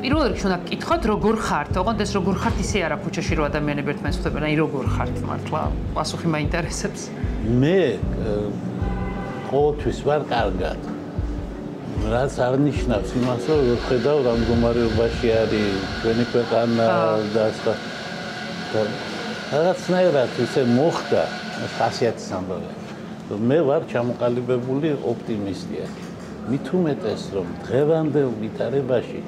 პირველ რიგში უნდა გკითხოთ, როგორ ხართ? ოღონდ ეს როგორ ხართ ისე არა ქუჩაში რო ადამიანები ერთმანეთს ხვდებიან, აი როგორ ხართ მართლა? პასუხი მაინტერესებს. მე ყოველთვის ვარ კარგად. რაც არ ნიშნავს იმას, რომ ვხედავ რა მდგომარეობაში არის ჩვენი ქვეყანა და სხვა. რაღაცნაირად ისე მოხდა ხასიათის ამბავი. მე ვარ ჩამოყალიბებული ოპტიმისტია. მით უმეტეს რომ დღევანდელ ვითარებაში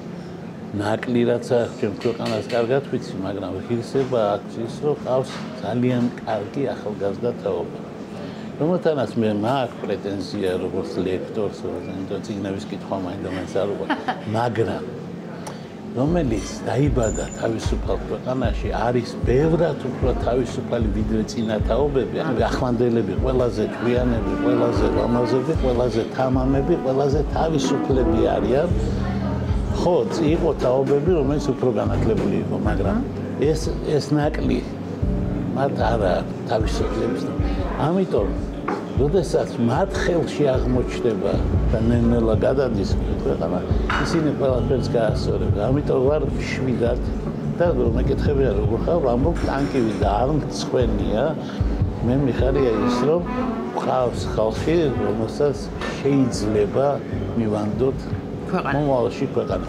ნაკლი რაც აქვს ჩემ ქვეყანას კარგად ვიცი, მაგრამ ღირსება აქვს ის, რომ ყავს ძალიან კარგი ახალგაზრდა თაობა. რომელთანაც მე მაქვს პრეტენზია როგორც ლექტორს, როგორც წიგნების კითხვა მაინდამაინც არ უყვარს, მაგრამ რომელიც დაიბადა თავისუფალ ქვეყანაში, არის ბევრად უფრო თავისუფალი ვიდრე წინა თაობები, ახლანდელები, ყველაზე ჭვიანები, ყველაზე ლამაზები, ყველაზე თამამები, ყველაზე თავისუფლები არიან. ხო, იყო თაობები, რომელიც უფრო განათლებული იყო, მაგრამ ეს ნაკლი მათ არა თავისუფლების. ამიტომ როდესაც მათ ხელში აღმოჩნდება და ნელ-ნელა გადადის ქვეყანა, ისინი ყველაფერს გაასწორებენ. ამიტომ ვარ შვიდად და მეკითხებია როგორ ხარ, ამბობ ტანკივი და არ მწვენია. მე მიხარია ის, რომ ყავს ხალხი, რომელსაც შეიძლება მივანდოთ მომავალში ქვეყანა.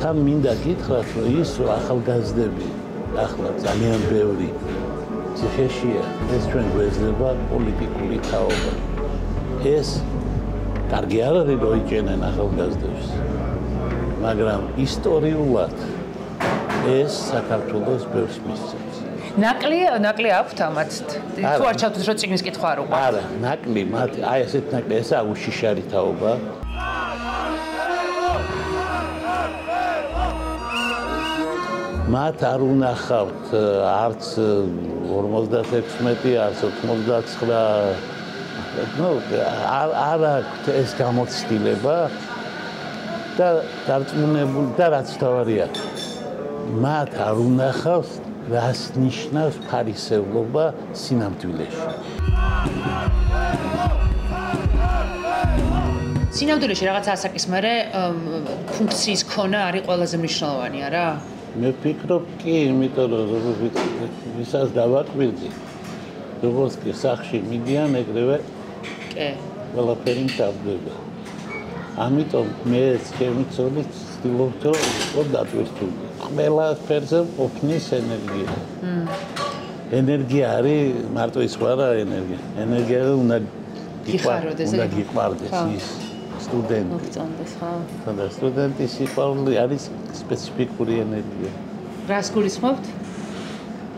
თან მინდა გითხრათ, რომ ის ახალგაზრდები ახლა ძალიან ბევრი ციხეშია, ეს ჩვენ გვეძლება პოლიტიკური თაობა. ეს კარგი არ არის, რომ იჭენენ ახალგაზრდებს, მაგრამ ისტორიულად ეს საქართველოს ბევრს მისცემს. ნაკლი აქვთ ამათ? თუ არ ჩავთვლით, რომ წიგნის კითხვა არ უყვართ? არა, ნაკლი, მათ აი ესეთ ნაკლი, ესაა უშიშარი თაობა. მათ არ უნახავთ არც 56, არც 89, არ აქვთ ეს გამოცდილება და დარწმუნებული და რაც თავარია. მათ არ უნახავს რას ნიშნავს ფარისევლობა სინამდვილეში. სინამდვილეში რაღაც ასაკის მერე ფუნქციის ქონა არის ყველაზე მნიშვნელოვანი, არა? მე ვფიქრობ კი, იმიტომ რომ ვისაც დავაკვირდი, როგორც კი სახში მიდიან, ეგრევე ყველაფერი მთავრდება. ამიტომ მე ჩემი ცოლი ვცდილობ, რომ დატვირთული. ყველა სფეროზე ყოფნის ენერგია. ენერგია არის მარტო ის ხო არა ენერგია. ენერგია უნდა გიყვარდეს ის სტუდენტი. მოგწონდეს ხო? და სტუდენტის სიყვარული არის სპეციფიკური ენერგია. რას გულისხმობთ?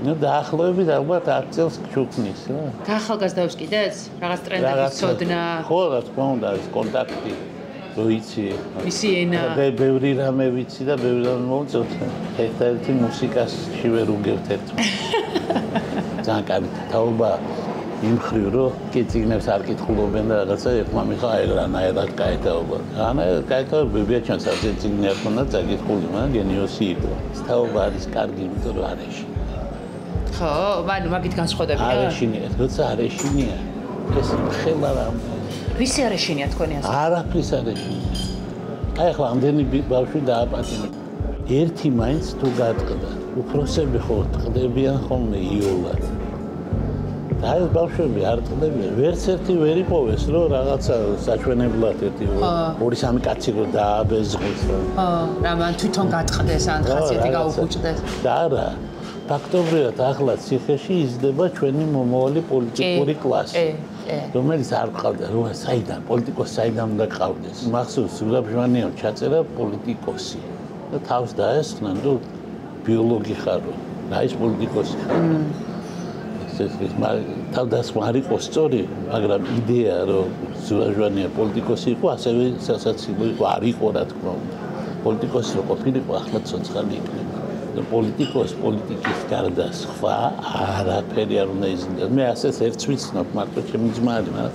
ნუ დაახლოებით ალბათ 10 წელს ჩუქნის, რა. გაახალგაზრდებს კიდეც? რაღაც ტრენდების ცოდნა. ხო, რა თქმა უნდა, ეს კონტაქტი. როიცი. მისი ენა. და ბევრი რამე ვიცი და ბევრი რამე მოვწოთ. ერთ-ერთი მუსიკაში ვერ უგებთ ერთმანეთს. ძალიან კარგი თაობა. იმ ხრივ რომ კი წიგნებს არ კითხულობენ და რაღაცა ერთმა მიხა აი რანაირად გაეთაობა. რანაირად გაეთაობა ბებიაჩანს ასე წიგნი არ ქონდა წაკითხული, მაგრამ გენიოსი იყო. თაობა არის კარგი, იმიტომ რომ არ ეშინია. ხო, ანუ მაგით განსხვავდებია. არ ეშინია, როცა არ ეშინია, ეს ხელა რამ. ვისი არ ეშინია თქვენი ასე? არაფრის არ ეშინია. აი ახლა ამდენი ბავშვი დააპატიმრა. ერთი მაინც თუ გადყდა, უფროსები ხო ტყდებიან ხოლმე იოლად. აი ბავშვები არ ტყდებიან, ვერც ერთი ვერ იპოვეს, რომ რაღაცა საჩვენებლად ერთი 2-3 კაცი რო დააბეზღოს. ხო, რა მან თვითონ გატყდეს ან ხასიათი გაუფუჭდეს. და არა, ფაქტობრივად ახლა ციხეში იზრდება ჩვენი მომავალი პოლიტიკური კლასი. რომელიც არ ყავდა, რომ საიდან პოლიტიკოსი საიდან უნდა ყავდეს. მახსოვს ზურაბ-ჟვანიამ ჩაწერა პოლიტიკოსი და თავს დაესხნენ, რომ ბიოლოგი ხარო, რა ის პოლიტიკოსი ხარო. თავდასხმა არ იყო სწორი, მაგრამ იდეა რომ ზურაბ-ჟვანია პოლიტიკოსი იყო, ასევე სასაცილო იყო, არ იყო რა თქმა უნდა. პოლიტიკოსი რო ყოფილიყო, ახლა ცოცხალი იქნება. პოლიტიკის გარდა სხვა არაფერი არ უნდა იზრდეს. მე ასეც ერთს ვიცნობ, მარტო ჩემი ძმა არის, მაგრამ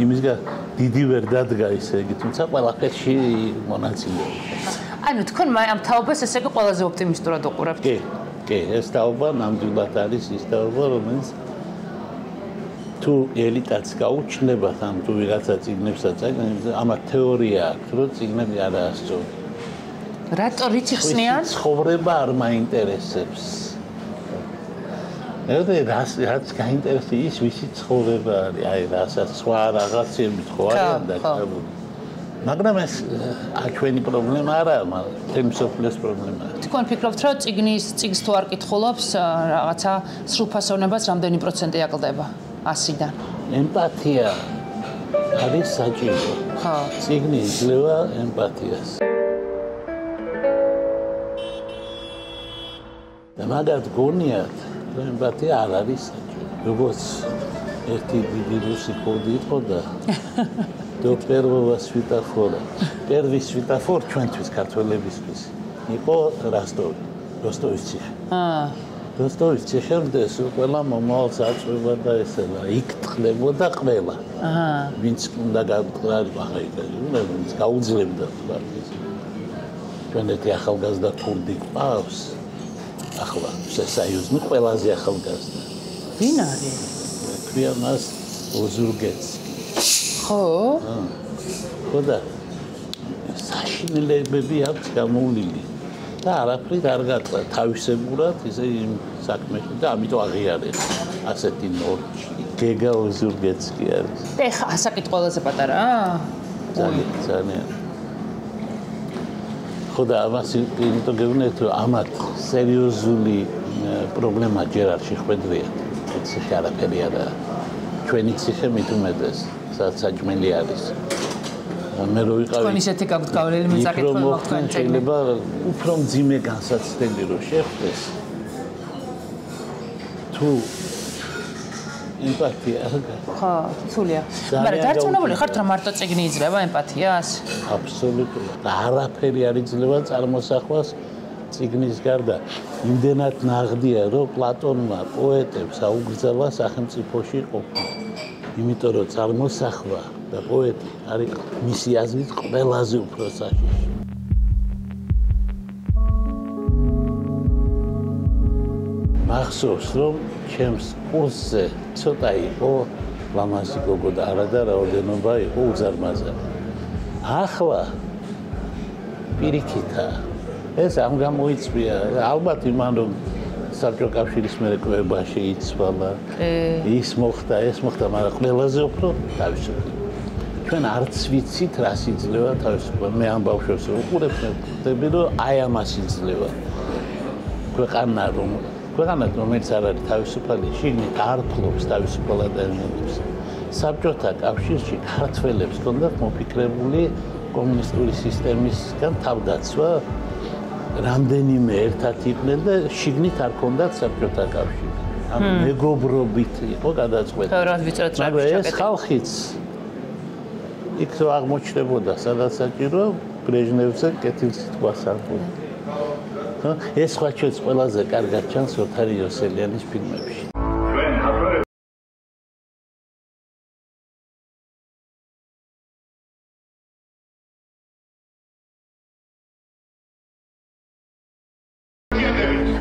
იმისგან დიდი ვერ დადგა ისე იგი, თუმცა ყველაფერში მონაწილეობდა. ანუ თქვენ ამ თაობას ესე იგი ყველაზე ოპტიმისტურად უყურებთ? კი, ეს თაობა ნამდვილად არის ის თაობა, რომელიც თუ ელიტაც გაუჩნდება, ან თუ ვიღაცა წიგნებსაც აიღებს, ამათ თეორია აქვს, რომ წიგნები არაა სწორი. რატო რითი ხსნიან? ცხოვრება არ მაინტერესებს. რაც გაინტერესებს ის ვისი ცხოვრება არის, აი რასაც სხვა რაღაცები ხო არის დაკავებული. მაგრამ ეს ჩვენი პრობლემა არაა, მაგრამ მსოფლიოს პრობლემაა. თქვენ ფიქრობთ, რომ წიგს თუ არ კითხულობს, რაღაცა სრულფასოვნებას რამდენი პროცენტი აკლდება 100-დან? ემპათია არის საჭირო. ხო. წიგნი იძლევა ემპათიას. და მაგათ გონიათ, რომ ემპათია არ არის საჭირო. როგორც ერთი დიდი რუსი კოდი იყო და до первого светофора. Первый светофор ჩვენთვის ქართველებისთვის იყო როსტოვის ციხე. როსტოვის ციხემდე ყველა მომავალს აწვება და ესელა იქ ტყდებოდა ყველა. ვინც უნდა გაყრალიყო ახლა იქ, ვინც გაუძლებდა პარტიზს. ჩვენ ერთი ახალგაზრდა ქურდი ყავს. ახლა საიუზნი ყველაზე ახალგაზრდა. ვინ არის? ქვია მას ოზურგეცკი. ხო? ხო და საშინელებები აქვს გამოვლილი და არაფრით არ გატყდა თავისებურად ისე იმ საქმეში და ამიტომ აღიარეს ასეთი ნორჩი გეგა ოზურგეცკი არის. და ეხა ასაკით ყველაზე პატარაა? ძალიან. ხო და ამას იმიტომ გეუბნეთ რომ ამათ სერიოზული პრობლემა ჯერ არ შეხვედრიათ. ციხე არაფერი არა. ჩვენი ციხე მით უმეტეს საჭმელი არის. მე რო ვიყავი თქვენ ისეთი გაქვთ გავლილი მიწაკითხები მაქვს თქვენ შეიძლება უფრო მძიმე განსაცდელი რო შეხვდეს. თუ ემპათია ხო, თულია. მაგრამ დარწმუნებული ხართ რომ მარტო წიგნი იძლევა ემპათიას? აბსოლუტურად. არაფერი არ იძლევა წარმოსახვას წიგნის გარდა. იმდენად ნაღდია რომ პლატონმა პოეტებს აუგრძელა სახელმწიფოში ყოფნა. იმიტომ რომ წარმოსახვა და პოეტი არის მისი აზრით ყველაზე უფრო საშიში. მახსოვს რომ ჩემს კურსზე ცოტა იყო ლამაზი გოგო და არა და რაოდენობა იყო უზარმაზარი. ახლა პირიქითა ეს ამ გამოიწვია ალბათ იმან რომ საბჭოთა კავშირის მერეკვება შეიცვალა ის მოხდა ეს მოხდა მაგრამ ყველაზე უფრო თავისუფლება ჩვენ არც ვიცით რას იძლევა თავისუფლება მე ამ ბავშვებს უყურებ ვხვდები რომ აი ამას იძლევა ქვეყანა რომელიც არ არის თავისუფალი შიგნით არ ფლობს თავისუფალ ადამიანებს საბჭოთა კავშირში ქართველებს ჰქონდათ მოფიქრებული კომუნისტური სისტემისგან თავდაცვა რამდენიმე ერთად იყვნენ და შიგნით არ ქონდათ საბჭოთა კავშირი. ანუ მეგობრობით იყო გადაწყვეტილი. მაგრამ ეს ხალხიც იქ რო აღმოჩნდებოდა სადაც საჭირო ბრეჟნევზე კეთილს თქვას არბო. ეს სხვა ჩვენს ყველაზე კარგად ჩანს ოთარ იოსელიანის ფილმებში.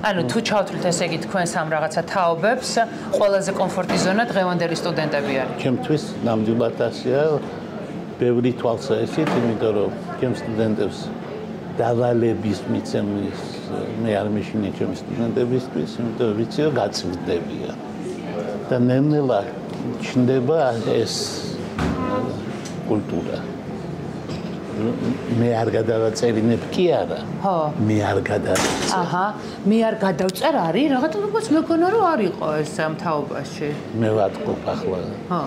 ანუ თუ ჩავთვლით ესე იგი თქვენს ამ რაღაცა თაობებს, ყველაზე კომფორტი ზონა დღევანდელი სტუდენტები არის. ჩემთვის ნამდვილად ასეა, ბევრი თვალსაჩინო, იმიტომ რომ ჩემ სტუდენტებს დავალების მიცემის მე არ მიშინე ჩემ სტუდენტებისთვის, იმიტომ ვიცი რომ გაწმდებია. და ნელ-ნელა ჩნდება ეს კულტურა. მე არ გადავაწერინებ კი არა. ხო. მე არ გადავწერ. აჰა, მე არ გადავწერ არის, რაღაცა როგორც მეგონა რომ არ იყო ეს ამ თაობაში. მე ვატყობ ახლა. ხო.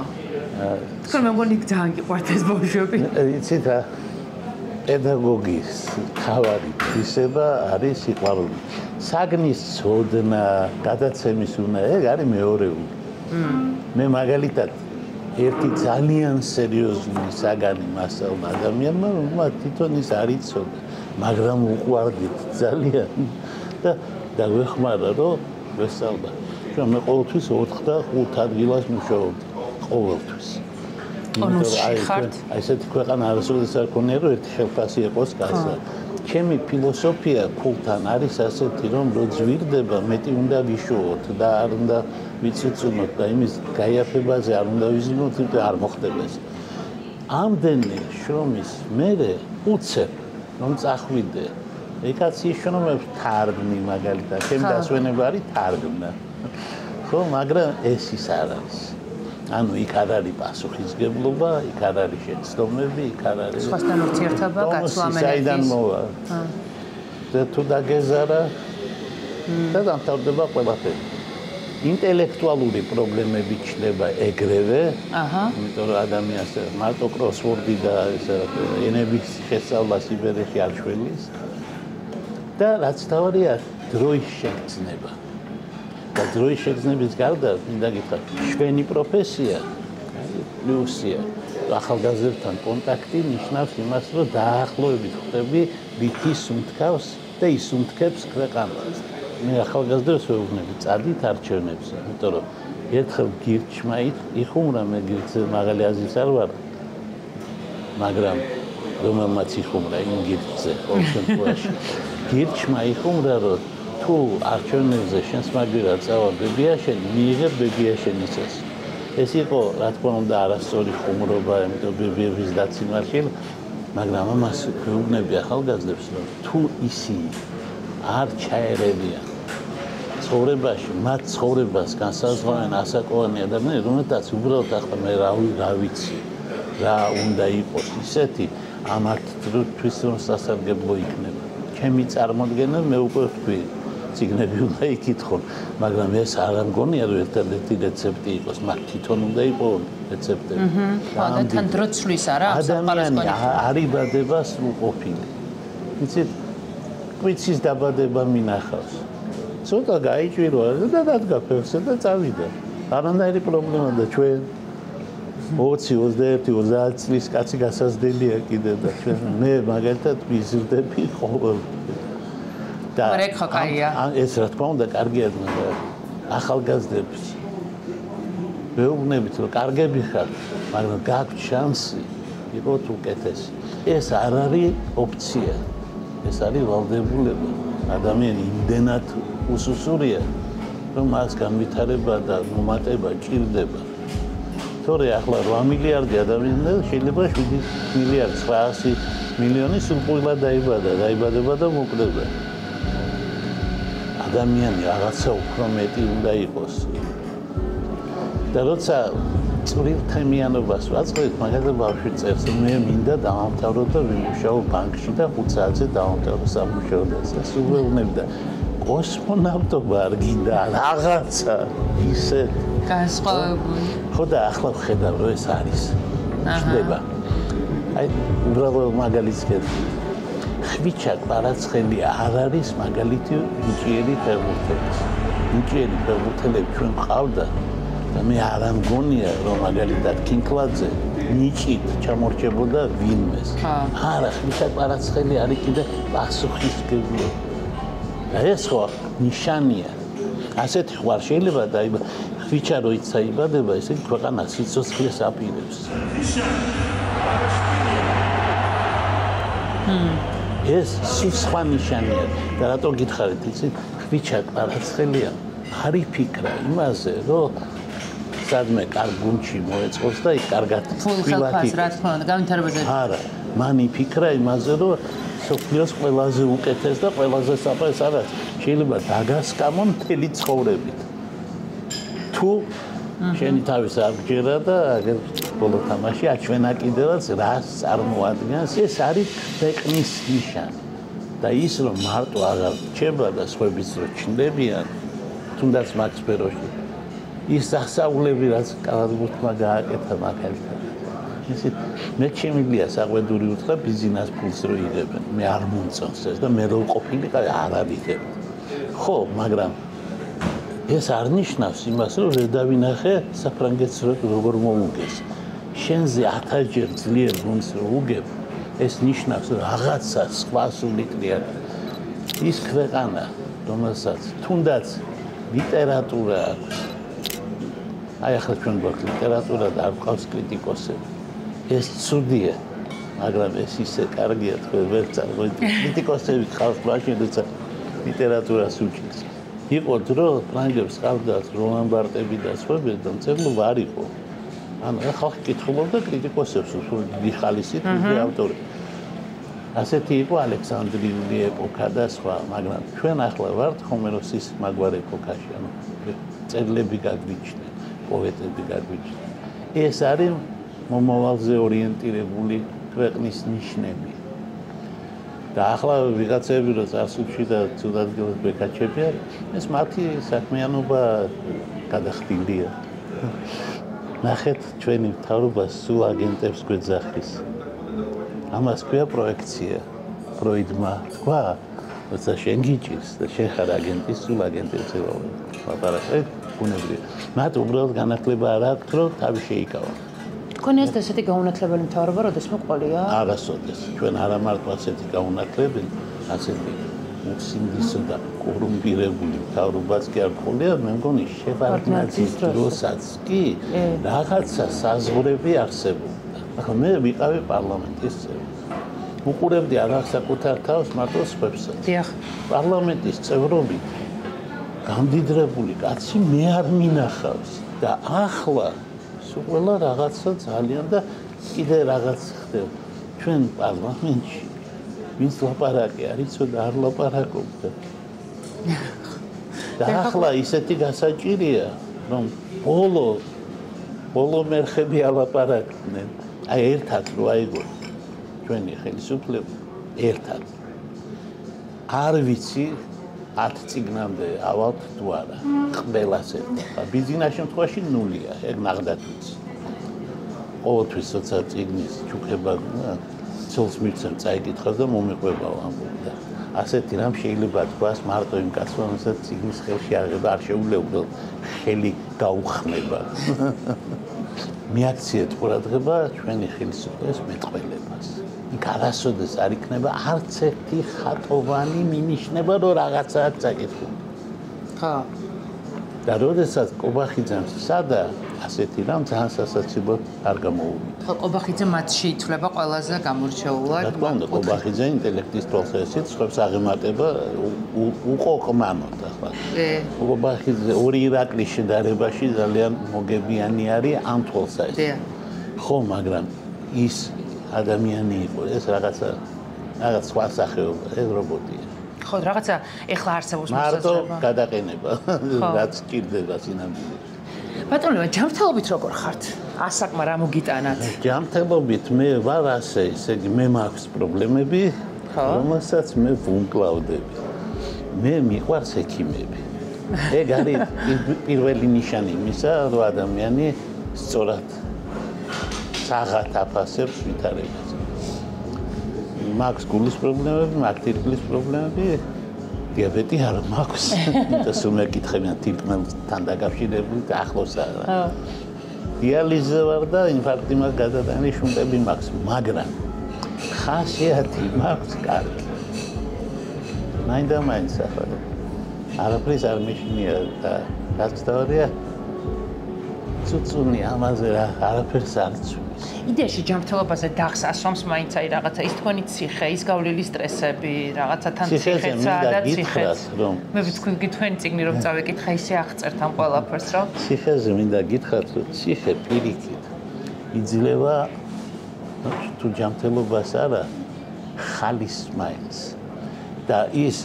თქვენ მე მგონი ძალიან გიყვართ ეს ბავშვები. იცით რა? პედაგოგის თავარი ისება არის სიყვარული. საგნის ცოდნა, გადაცემის უნდა, ეგ არის მეორეული. მე მაგალითად ერთი ძალიან სერიოზული საგანი მასწავლა ადამიანმა, რომელმაც თვითონ ის არ იცოდა, მაგრამ უყვარდით ძალიან და დაგვეხმარა რომ ვესწავლა. ჩვენ მე ყოველთვის 4 და 5 ადგილას მუშაობდი, ყოველთვის. აი ესეთი ქვეყანა არასოდეს არ ქონია რომ ერთი ხელფასი იყოს კაცსა. ჩემი ფილოსოფია ქულთან არის ასეთი რომ რო ძვირდება მეტი უნდა ვიშოვოთ და არ უნდა ვიცუცუნოთ და იმის გაიაფებაზე არ უნდა ვიზინოთ იმიტომ არ მოხდება ეს. ამდენი შრომის მერე უცებ რომ წახვიდე ეკაც იშრომებს თარგმნი მაგალითად, ჩემი დასვენება არის თარგმნა. ხო, მაგრამ ეს ის არ არის. ანუ იქ არ არის პასუხისგებლობა, იქ არ არის შეცდომები, იქ არ არის სხვასთან ურთიერთობა, გაცვლა საიდან მოვა. და თუ დაგეზარა და დამთავრდება ყველაფერი. ინტელექტუალური პრობლემები ჩნდება ეგრევე, იმიტომ რომ ადამიანს მარტო კროსვორდი და ესე ენების შესწავლა სიბერეში არ შველის და რაც თავია დროის შეგრძნება. და დროის შეგრძნების გარდა მინდა გითხრათ, ჩვენი პროფესია პლუსია. ახალგაზრდთან კონტაქტი ნიშნავს იმას, რომ დაახლოებით ხვდები რითი სუნთქავს და ისუნთქებს ქვეყანას. მე ახალგაზრდებს ვეუბნები, წადით არჩევნებზე, იმიტომ რომ ერთხელ გირჩმა იხუმრა, მე გირჩზე მაღალი აზრის არ ვარ, მაგრამ რომელმაც იხუმრა იმ გირჩზე ყოველ შემთხვევაში. გირჩმა იხუმრა, რომ თუ არჩევნებზე შენს მაგერად წავა ბებიაშენი, მიიღებ ბებიაშენიცას. ეს იყო, რა თქმა უნდა, არასწორი ხუმრობა, იმიტომ ბებიების დაცინვარში, მაგრამ ამას ვეუბნები ახალგაზრდებს, რომ თუ ისინი არ ჩაერევიან ცხოვრებაში, მათ ცხოვრებას განსაზღვრავენ ასაკოვანი ადამიანები, რომელთაც უბრალოდ ახლა მე რა ვიცი, რა უნდა იყოს ისეთი, ამათთვის რომ სასარგებლო იქნება. ჩემი წარმოდგენა მე უკვე ვთქვი, ციგნები უნდა იკითხონ, მაგრამ ეს არ მგონია რომ ერთადერთი რეცეპტი იყოს, მათ თვითონ უნდა იყოს რეცეპტები. და თან დრო ცვლის არა ადამიანი არიბადება სრულყოფილი. იცით, კვიცის დაბადება მინახავს. ცოტა გაიჭირვა და დადგა ფეხზე და წავიდა. არანაირი პრობლემა და ჩვენ 20, 21, 30 წლის კაცი გასაზრდელია კიდე და ჩვენ მე მაგალითად ვიზრდები ყოველ და ეს რა თქმა უნდა კარგია ახალგაზრდებს ვეუბნებით რომ კარგები ხარ, მაგრამ გაქვთ შანსი იყოთ უკეთესი. ეს არ არის ოფცია, ეს არის ვალდებულება. ადამიანი იმდენად უსუსურია, რომ მას განვითარება და მომატება ჭირდება. თორე ახლა 8 მილიარდი ადამიანი შეიძლება 7 მილიარდ 900 მილიონი სულყვილად დაიბადება და მოკვდება. ადამიანი რაღაცა უფრო მეტი უნდა იყოს. და როცა წვრილთემიანობას ვაწყობთ, მაგალითად ბავშვი წერს, მე მინდა დავამთავრო და ვიმუშაო ბანკში და 5 საათზე დავამთავრო სამუშაო და ეს უბრალოდ და კოსმონავტობა არ გინდა რაღაცა ისე განსხვავებული. ხო და ახლა ვხედავ რომ ეს არის. ხდება. აი უბრალოდ მაგალითს გეტყვი. ხვიჩა კვარაცხელი არ არის მაგალითი ნიჭიერი ფეხბურთელის. ნიჭიერი ფეხბურთელები ჩვენ ყავდა და მე არ ამგონია რომ მაგალითად კინკლაძე ნიჭით ჩამორჩებოდა ვინმეს. არა, ხვიჩა კვარაცხელი არის კიდე პასუხისმგებლო. ეს ხო ნიშანია. ასეთი ხوار შეიძლება დაიბადოს. ხვიჩა როიცა იბადება, ესე ქვეყანა სიცოცხლეს აპირებს. ეს სხვა ნიშანია. და რატო გითხარით, იცით, ხვიჩა კვარაცხელია არ იფიქრა იმაზე, რომ სადმე კარგ გუნდში მოეწყოს და იქ კარგად ხილვათი. რა თქმა უნდა, განვითარებაზე. არა, მან იფიქრა იმაზე, რომ სოფლიოს ყველაზე უკეთეს და ყველაზე საფრთხეს არის. შეიძლება დაგასკამო მთელი ცხოვრებით. თუ შენი თავის არ გჯერა და აგერ ბოლო თამაში აჩვენა კიდევაც რას წარმოადგენს, ეს არის ქვეყნის ნიშანი. და ის რომ მარტო აღარ რჩება და სხვებიც რო ჩნდებიან, თუნდაც მაგ სფეროში. ის სასწაულები რაც კალათბურთმა გააკეთა მაგალითად. ისეთ მე შემიძლია საყვედური უთხრა ბიზნეს ფულს რო იღებენ. მე არ მომწონს ეს და მე რო ყოფილიყავი არ არიღებ. ხო, მაგრამ ეს არ ნიშნავს იმას, რომ ვერ დავინახე საფრანგეთს როგორ მოუგეს. შენზე 1000-ჯერ ძლიერ გუნდს რო უგებ, ეს ნიშნავს, რომ რაღაცა სხვა სულიკრია. ის ქვეყანა, რომელსაც თუნდაც ლიტერატურა აქვს. აი ახლა ჩვენ გვაქვს ლიტერატურა და არ გვყავს კრიტიკოსები. ეს ცუდია, მაგრამ ეს ისე კარგია, თქვენ ვერ წარღვით. კრიტიკოსები ხავს მაშინ, როცა ლიტერატურას უჭირს. იყო დრო, ფრანგებს ყავდათ რომან ბარტები და სხვები და მწერლობა არ იყო. ანუ ხალხი კითხულობდა კრიტიკოსებს, დიდი ხალისით, დიდი ავტორი. ასეთი იყო ალექსანდრიული ეპოქა და სხვა, მაგრამ ჩვენ ახლა ვართ ჰომეროსის მაგვარ ეპოქაში, ანუ წერილები გაგვიჩნდა, პოეტები გაგვიჩნდა. ეს არის მომავალზე ორიენტირებული ქვეყნის ნიშნები. და ახლა ვიღაცები რო წარსულში და ცუდადგილად ბეკაჩები არის, ეს მათი საქმიანობა გადახდილია. ნახეთ ჩვენი მთავრობა სულ აგენტებს გვეძახის. ამას ქვია პროექცია. ფროიდმა თქვა, როცა შენ გიჭირს და შენ ხარ აგენტი, სულ აგენტებს ელავენ. ლაპარაკობ ბუნებრივია. მათ უბრალოდ განათლება არ აქვს, რომ თავი შეიკავა. თქვენ ეს ესეთი გაუნათლებელი მთავრობა როდესმე ყოლია? არასოდეს. ჩვენ არა მარტო ასეთი გაუნათლებელი, ასეთი უსინდისო და კორუმპირებული მთავრობაც კი არ ყოლია, მე მგონი შევარდნაძის დროსაც კი რაღაცა საზღვრები არსებობდა. ახლა მე ვიყავი პარლამენტის წევრი. უყურებდი არა საკუთარ თავს, მარტო სხვებსაც. დიახ. პარლამენტის წევრობით გამდიდრებული კაცი მე არ მინახავს და ახლა სულ ყველა რაღაცა ძალიან და კიდე რაღაც ხდება. ჩვენ პარლამენტში ვინც ლაპარაკი არის, და არ ლაპარაკობდა. და ახლა ისეთი გასაჭირია, რომ ბოლო მერხები ალაპარაკდნენ. აი ერთად რო აიგო ჩვენი ხელისუფლება ერთად. არ ვიცი 10 წიგნამდე ავალთ თუ არა. ყველას ერთად. ბიზნეს შემთხვევაში ნულია, ეგ ნახდათ ვიცი. ყოველთვის როცა წიგნის ჩუქება ცოლს მიცემ წაიკითხავს და მომიყვებაო ამბობდა. ასეთი რამ შეიძლება თქვას მარტო იმ კაცს, რომელსაც წიგნის ხელში აღება არ შეუძლია ხელი გაუხმება. მიაქციეთ ყურადღება ჩვენი ხელისუფლების მეტყველებას. იქ არასოდეს არ იქნება არც ერთი ხატოვანი მინიშნება, რომ რაღაცაა წაკითხული. ხო. და როდესაც კობახიძემ სადა ასეთი რამ ძალიან სასაცილოდ არ გამოუვიდა. ხო, კობახიძე მათში ითვლება ყველაზე გამორჩეულად. რა თქმა უნდა, კობახიძე ინტელექტის პროცესით სხვებს აღემატება უყოყმანოდ ახლა. კობახიძე ორი ირაკლის შედარებაში ძალიან მოგებიანი არის ამ თვალსაზრისით. ხო, მაგრამ ის ადამიანი იყო, ეს რაღაც სხვა სახეობა, ეს რობოტია. ხო, რაღაცა ეხლა არსებობს მარტო გადაყენება, რაც ჭირდება სინამდვილეში. ბატონო, ჯანმრთელობით როგორ ხართ? ასაკმა რა მოგიტანათ? ჯანმრთელობით მე ვარ ასე, ესე იგი მე მაქვს პრობლემები, რომელსაც მე ვუმკლავდები. მე მიყვარს ექიმები. ეგ არის პირველი ნიშანი იმისა, რომ ადამიანი სწორად საღათ აფასებს ვითარებას. მაქვს გულის პრობლემები, მაქვს თირკმლის პრობლემები, დიაბეტი არ მაქვს. და სულ მეკითხებიან თირკმელთან დაკავშირებული და ახლოს არა. დიალიზზე ვარ და ინფარქტი მაქვს გადატანის შუნტები მაქვს, მაგრამ ხასიათი მაქვს კარგი. მაინდა-მაინც ახლა არაფრის არ მეშინია და რაც თავია ცუცუნი ამაზე არაფერს არ ცვლის. იდეაში ჯანმრთელობაზე დახს ასვამს მაინც აი რაღაცა ის თქვენი ციხე, ის გავლილი სტრესები, რაღაცათან ციხეცა და ციხეც. მე ვთქვი თქვენი წიგნი რომ წავეკითხა, ისე აღწერთ ამ ყველაფერს, რომ ციხეზე მინდა გითხრათ, რომ ციხე პირიქით იძლევა თუ ჯანმრთელობას არა ხალის მაინც და ის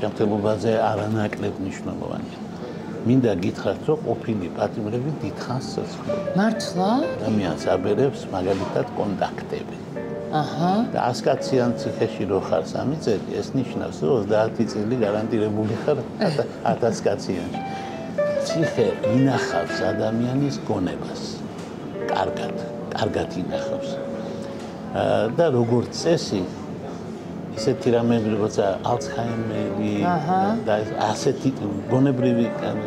ჯანმრთელობაზე არანაკლებ მნიშვნელოვანია. მინდა გითხრათ, რომ ყოფილი პატიმრები დიდხანს ცოცხლობენ. მართლა? ადამიანს აბერებს მაგალითად კონტაქტები. აჰა. და 100 კაციან ციხეში რო ხარ 3 წელი, ეს ნიშნავს, რომ 30 წელი გარანტირებული ხარ 1000 კაციანში. ციხე ინახავს ადამიანის გონებას. კარგად ინახავს. და როგორც წესი ისეთი რამეები, როცა ალცჰაიმერი და ასეთი გონებრივი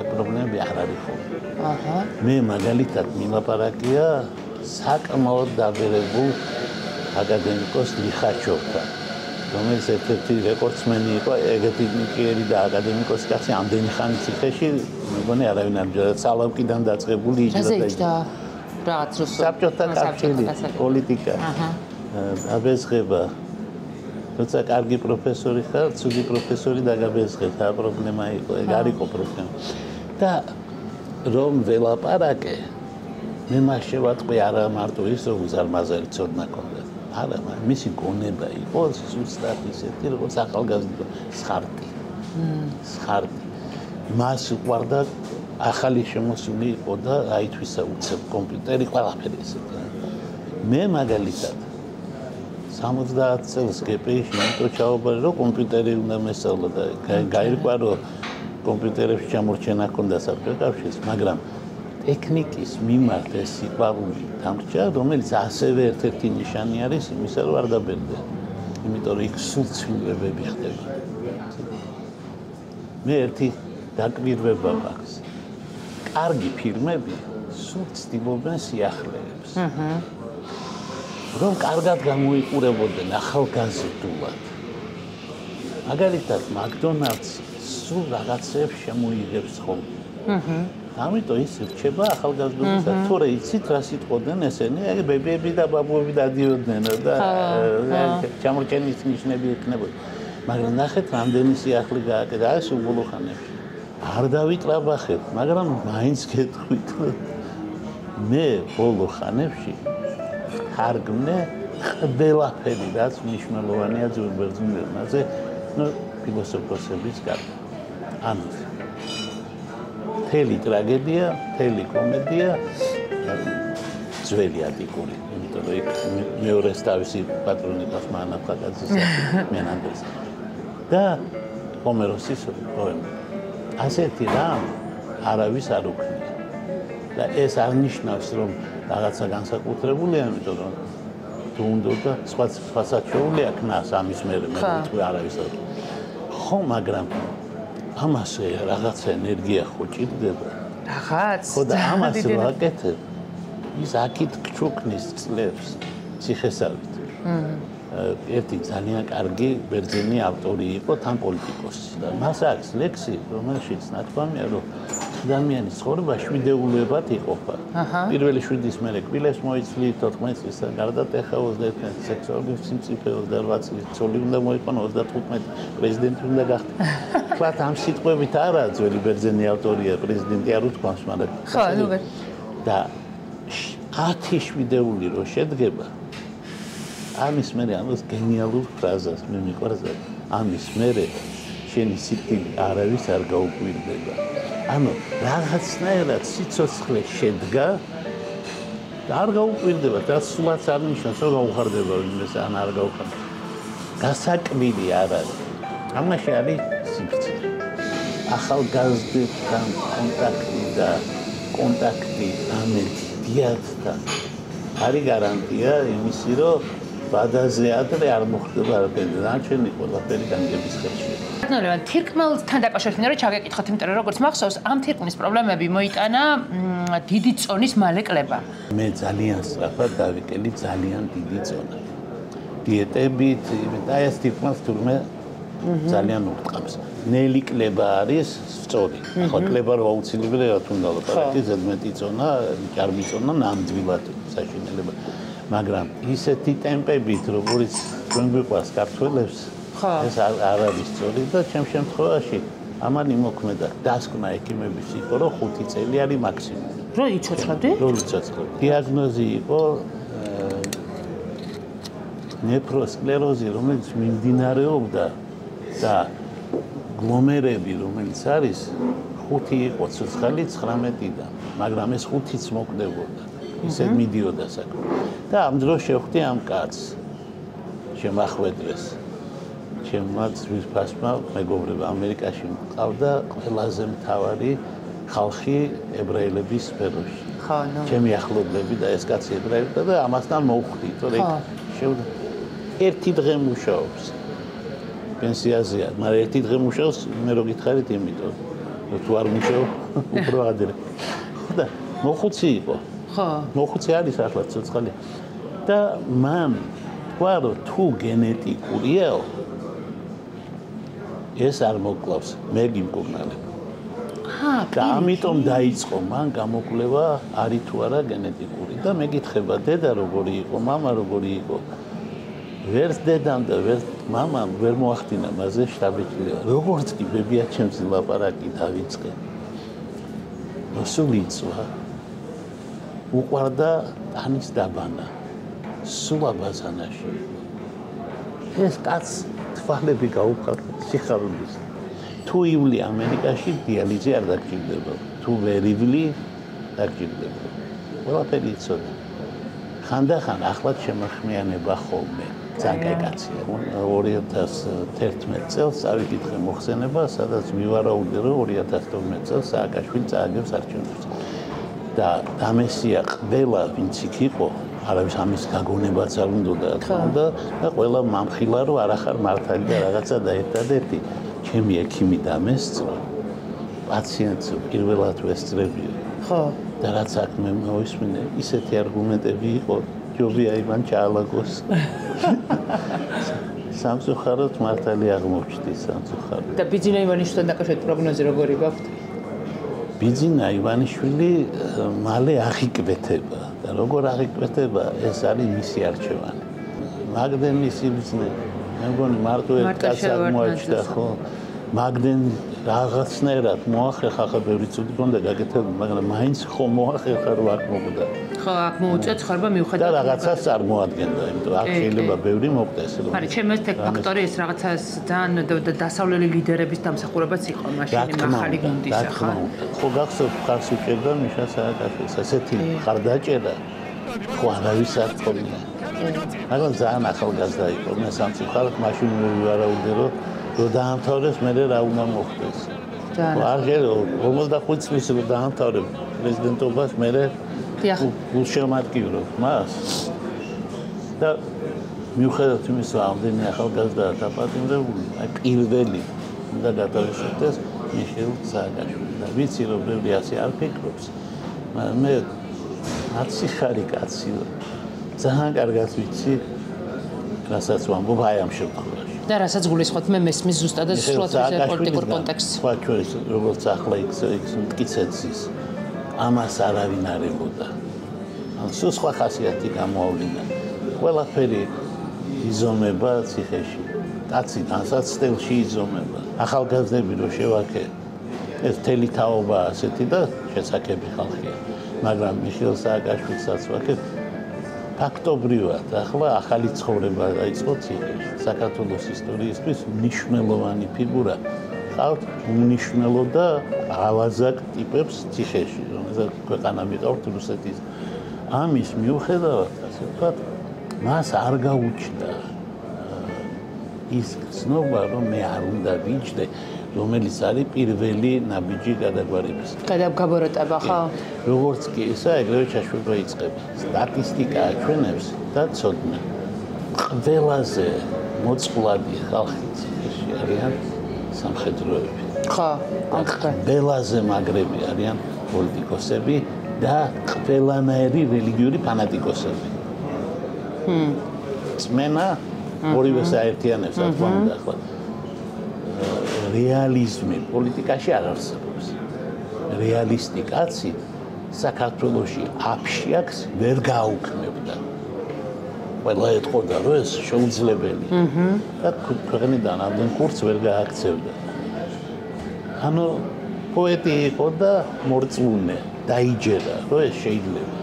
პრობლემები არ არის ხოლმე. აჰა. მე მაგალითად მილაპარაკია საკმაოდ დაბერებულ აკადემიკოს ლიხაჩოვთან, რომელიც ერთ-ერთი რეკორდსმენი იყო, ეგეთი ნიჭიერი და აკადემიკოსი კაცი ამდენი ხანი ციხეში, მეგონი არავინ არ ჯერა სალავკიდან დაწყებული იჯდა. რაღაც რუსულ საბჭოთა კავშირი, პოლიტიკა. აჰა. აბეზღება როცა კარგი პროფესორი ხარ, ცუდი პროფესორი დაგაბეზღებ, რა პრობლემა იყო, ეგ არ იყო პრობლემა. და რომ ველაპარაკე, მე მას შევატყვი არა მარტო ის, რომ უზარმაზარი ცოდნა კონდა. არა, მისი გონება იყო ზუსტად ისეთი, როგორც ახალგაზრდა სხარტი. სხარტი. მას უყვარდა ახალი შემოსული იყო და აითვისა უცებ კომპიუტერი ყველაფერი ესეთი. მე მაგალითად 70 წელს გპ-ში იმიტომ ჩავაბარე, რომ კომპიუტერი უნდა მესწავლა და გაირკვა, რომ კომპიუტერებში ჩამორჩენა ჰქონდა საბჭოთა, მაგრამ ტექნიკის მიმართ ეს სიყვარული დამრჩა, რომელიც ასევე ერთ-ერთი ნიშანი არის იმისა, რომ არ დაბერდა. იმიტომ რომ იქ სულ ცვლილებები ხდება. მე ერთი დაკვირვება მაქვს. კარგი ფილმები სულ ცდილობენ სიახლეებს. რომ კარგად გამოიყურებოდნენ ახალგაზრდულად. მაგალითად, მაკდონალდსი სულ რაღაცებს შემოიღებს ხოლმე. ამიტომ ის რჩება ახალგაზრდობისას. თორე იცით რა სიტყვოდნენ ესენი? აი ბებიები და ბაბუები დადიოდნენ და ჩამორჩენის ნიშნები ექნებოდა. მაგრამ ნახეთ, რამდენი სიახლე გააკეთა ეს უბოლო ხანებში. არ დავიტრაბახებ, მაგრამ მაინც გეტყვით, მე ბოლო ხანებში ხარგმნე ყველაფერი, რაც მნიშვნელოვანია ძვირბერძნულენაზე, ფილოსოფოსების გარდა. ანუ მთელი ტრაგედია, მთელი კომედია, ძველი ატიკური, იმიტომ რომ იქ მეორეს თავისი პატრონი ყავს მანაფხაკაძის მენანდელს. და ჰომეროსის პოემა. ასეთი რამ არავის არ უქმნია. და ეს არ ნიშნავს, რომ რაღაცა განსაკუთრებულია, იმიტომ რომ თუ უნდა სხვასაც შეუძლია ქნას ამის მერე მე არავის არ. ხო, მაგრამ ამასე რაღაცა ენერგია ხო ჭირდება. რაღაც. ხო და ამას რო აკეთებ, ის აქით გჩუქნის წლებს ციხესავით. ერთი ძალიან კარგი ბერძენი ავტორი იყო, თან პოლიტიკოსი და მას აქვს ლექსი, რომელშიც ნათქვამია, რომ ადამიანის ცხოვრება შვიდეულებად იყოფა. პირველი შვიდის მერე კვილებს მოიცვლით 14 წლის გარდა ეხა 21 სექსუალური სიმწიფე 28 წლის ცოლი უნდა მოიყვანო 35 პრეზიდენტი უნდა გახდეს. თქვათ ამ სიტყვებით არა ძველი ბერძენი ავტორია პრეზიდენტი არ უთქვამს, მაგრამ ხო, ნუ და 10 შვიდეული რო შედგება ამის მერე ამას გენიალურ ფრაზას მე მიყვარს ამის მერე შენი სიკვდილი არავის არ გაუკვირდება. ანუ რაღაცნაირად სიცოცხლე შედგა და არ გაუკვირდება და სულაც არ ნიშნავს რომ გაუხარდება ვინმეს ან არ გაუხარდება. გასაკვირი არ არის. ამაში არის სიკვდილი. ახალგაზრდებთან კონტაქტი ამეთი დიადთან არის გარანტია იმისი რომ ბადაზე ადრე არ მოხდება არაფერი და არჩენი ყველაფერი განგების ხელში. ნორმალურად თირკმელთან დაკავშირებით რომ ჩაგეკითხოთ, იმიტომ რომ როგორც მახსოვს, ამ თირკმლის პრობლემები მოიტანა დიდი წონის მალეკლება. მე ძალიან სწრაფად დავიკელი ძალიან დიდი წონა. დიეტებით და ეს თირკმელს თურმე ძალიან ურტყამს. ნელი კლება არის სწორი. ხო, კლება რა აუცილებელია თუნდა ლაპარაკი, ზედმეტი წონა, ჭარბი წონა ნამდვილად საშინელება. მაგრამ ისეთი ტემპებით, როგორც ჩვენ გვიყვარს ქართველებს, ეს არ არის სწორი და ჩემ შემთხვევაში ამან იმოქმედა დასკვნა ექიმების იყო, რომ 5 წელი არის მაქსიმუმი. რო იცოცხლები? რო იცოცხლები. დიაგნოზი იყო ნეფროსკლეროზი, რომელიც მიმდინარეობდა და გლომერები, რომელიც არის 5 იყო ცოცხალი 19-დან, მაგრამ ეს 5-იც მოკვდებოდა. ისე მიდიოდა საქმე. და ამ დროს შევხვდი ამ კაცს. შემახვედრეს. ჩემმა ძვირფასმა მეგობრებმა ამერიკაში მყავდა ყველაზე მთავარი ხალხი ებრაელების სფეროში. ხო, ნუ. ჩემი ახლობლები და ეს კაცი ებრაელია და ამასთან მოვხვდი, თორე ერთი დღე მუშაობს. პენსიაზეა, მაგრამ ერთი დღე მუშაობს, მე რო გითხარით, იმიტომ რომ თუ არ მუშაობ, უფრო ადრე. და მოხუცი იყო. ხო. მოხუცი არის ახლა ცოცხალი. და მან თქვა, რომ თუ გენეტიკურიაო, ეს არ მოკლავს, მე გიმკურნალებ. და ამიტომ დაიწყო მან გამოკვლევა არის თუ არა გენეტიკური და მეკითხება დედა როგორი იყო, მამა როგორი იყო. ვერც დედამ და ვერც მამამ ვერ მოახდინა მასზე შთაბეჭდილება. როგორც კი ბებია ჩემს ლაპარაკი დავიწყე. მოსულიწვა. უყვარდა ტანის დაბანა. სულა ბაზანაში. ეს კაც თვალები გაუხარ სიხარულის. თუ ივლი ამერიკაში დიალიზი არ დაგჭირდება. თუ ვერ ივლი დაგჭირდება. ყველაფერი იცოდა. ხანდახან ახლად შემახმიანება ხოლმე. ძალიან კაცია. 2011 წელს წავიკითხე მოხსენება, სადაც მივარაუდე, რომ 2012 წელს სააკაშვილი წააგებს არჩევნებს. და დამესია ყველა ვინც იქ იყო, არავის ამის გაგონებაც არ უნდა და ყველა მამხილა რომ არ ახარ მართალი და რაღაცა და ერთადერთი ჩემი ექიმი დამესწრო. პაციენტს პირველად ვესწრებიო. ხო. და რაც აქ მე მოვისმინე, ისეთი არგუმენტები იყო, ჯობია იმან ჩაალაგოს. სამწუხაროდ მართალი აღმოჩნდა სამწუხაროდ. და ბიძინა ივანიშვილთან დაკავშირებით პროგნოზი როგორი გაქვთ? ბიძინა ივანიშვილი მალე აღიკვეთება და როგორ აღიკვეთება, ეს არის მისი არჩევანი. მაგდენი სიბრძნე, მე მგონი მარტო ერთ კაცს აღმოაჩნდა ხო? მაგდენი რაღაცნაირად მოახერხა, ხა ბევრი ცუდი გონდა გაკეთებული, მაგრამ მაინც ხომ მოახერხა რომ აქ მოკვდა. ხო, აქ მოუწევთ ხარბა მიუხედავად და რაღაცას წარმოადგენდა, იმიტომ აქ შეიძლება ბევრი მოკვდეს. მაგრამ ჩემს ეს ფაქტორი ეს რაღაცას ძალიან დასავლელი ლიდერების დამსახურებაც იყო მაშინ მახალი გუნდისა, ხო? ხო, გახსოვთ ხარს უჭერდა მიშა სააკაშვილს, ესეთი ხარდაჭერა ხო არავის არ თქონია. მაგრამ ძალიან ახალგაზრდა იყო, მე სამწუხაროდ მაშინ მივარაუდე რომ დაამთავრეს მე რა უნდა მოხდეს. აღერო 55 წლის რო დაამთავრებ პრეზიდენტობას მე გულშემატკივრო მას. და მიუხედავად იმისა, ამდენი ახალგაზრდა დაპატიმრებული, აი პირველი უნდა გადავისვეთეს მიხეილ სააკაშვილი. და ვიცი რომ ბევრი ასე არ ფიქრობს, მაგრამ მე აციხარი კაცი ძალიან კარგად ვიცი, რასაც ვამბობ აი ამ შემთხვევაში. და რასაც გულისხმობთ მე მესმის ზუსტად და სრულად პოლიტიკურ კონტექსტს. სხვა ჩვენს როგორც ახლა იქ მტკიცეცის ამას არავინ არ ებოდა. ან სულ სხვა ხასიათი გამოავლინა. ყველაფერი იზომება ციხეში. კაცი განსაც სტილში იზომება. ახალგაზრდები რო შევაქე ეს თელი თაობა ასეთი და შესაძაკები ხალხია. მაგრამ მიხეილ სააკაშვილსაც ვაქეთ ფაქტობრივად ახლა ახალი ცხოვრება დაიწყო ციხეში. საქართველოს ისტორიისთვის მნიშვნელოვანი ფიგურა ყავთ უნიშნელო და ავაზაკ ტიპებს ციხეში, რომელსაც ქვეყანა მიყავთ რუსეთის. ამის მიუხედავად, ასე ვთქვათ, მას არ გაუჩნდა ის ცნობა, რომ მე არ უნდა ვიჯდე, რომელიც არის პირველი ნაბიჯი გადაგვარების. გადაგაბოროტება, ხო? როგორც კი ისა, ეგრევე ჩაშვება იწყება. სტატისტიკა აჩვენებს და ცოდნა. ყველაზე მოწყვლადი ხალხი ციხეში არიან სამხედროები. ხო, აკრა. ყველაზე მაგრები არიან პოლიტიკოსები და ყველანაირი რელიგიური ფანატიკოსები. წმენა ორივე საერთიანებს აქ უნდა ახლა. რეალიზმი პოლიტიკაში არ არსებობს. რეალისტი კაცი საქართველოში აფშიაქს ვერ გააუქმებდა. ყველა ეთყოდა რომ ეს შეუძლებელი. და ქვეყნიდან ამდენ კურსს ვერ გააქცევდა. ანუ პოეტი იყო და მორწმუნე, დაიჯერა რომ ეს შეიძლება.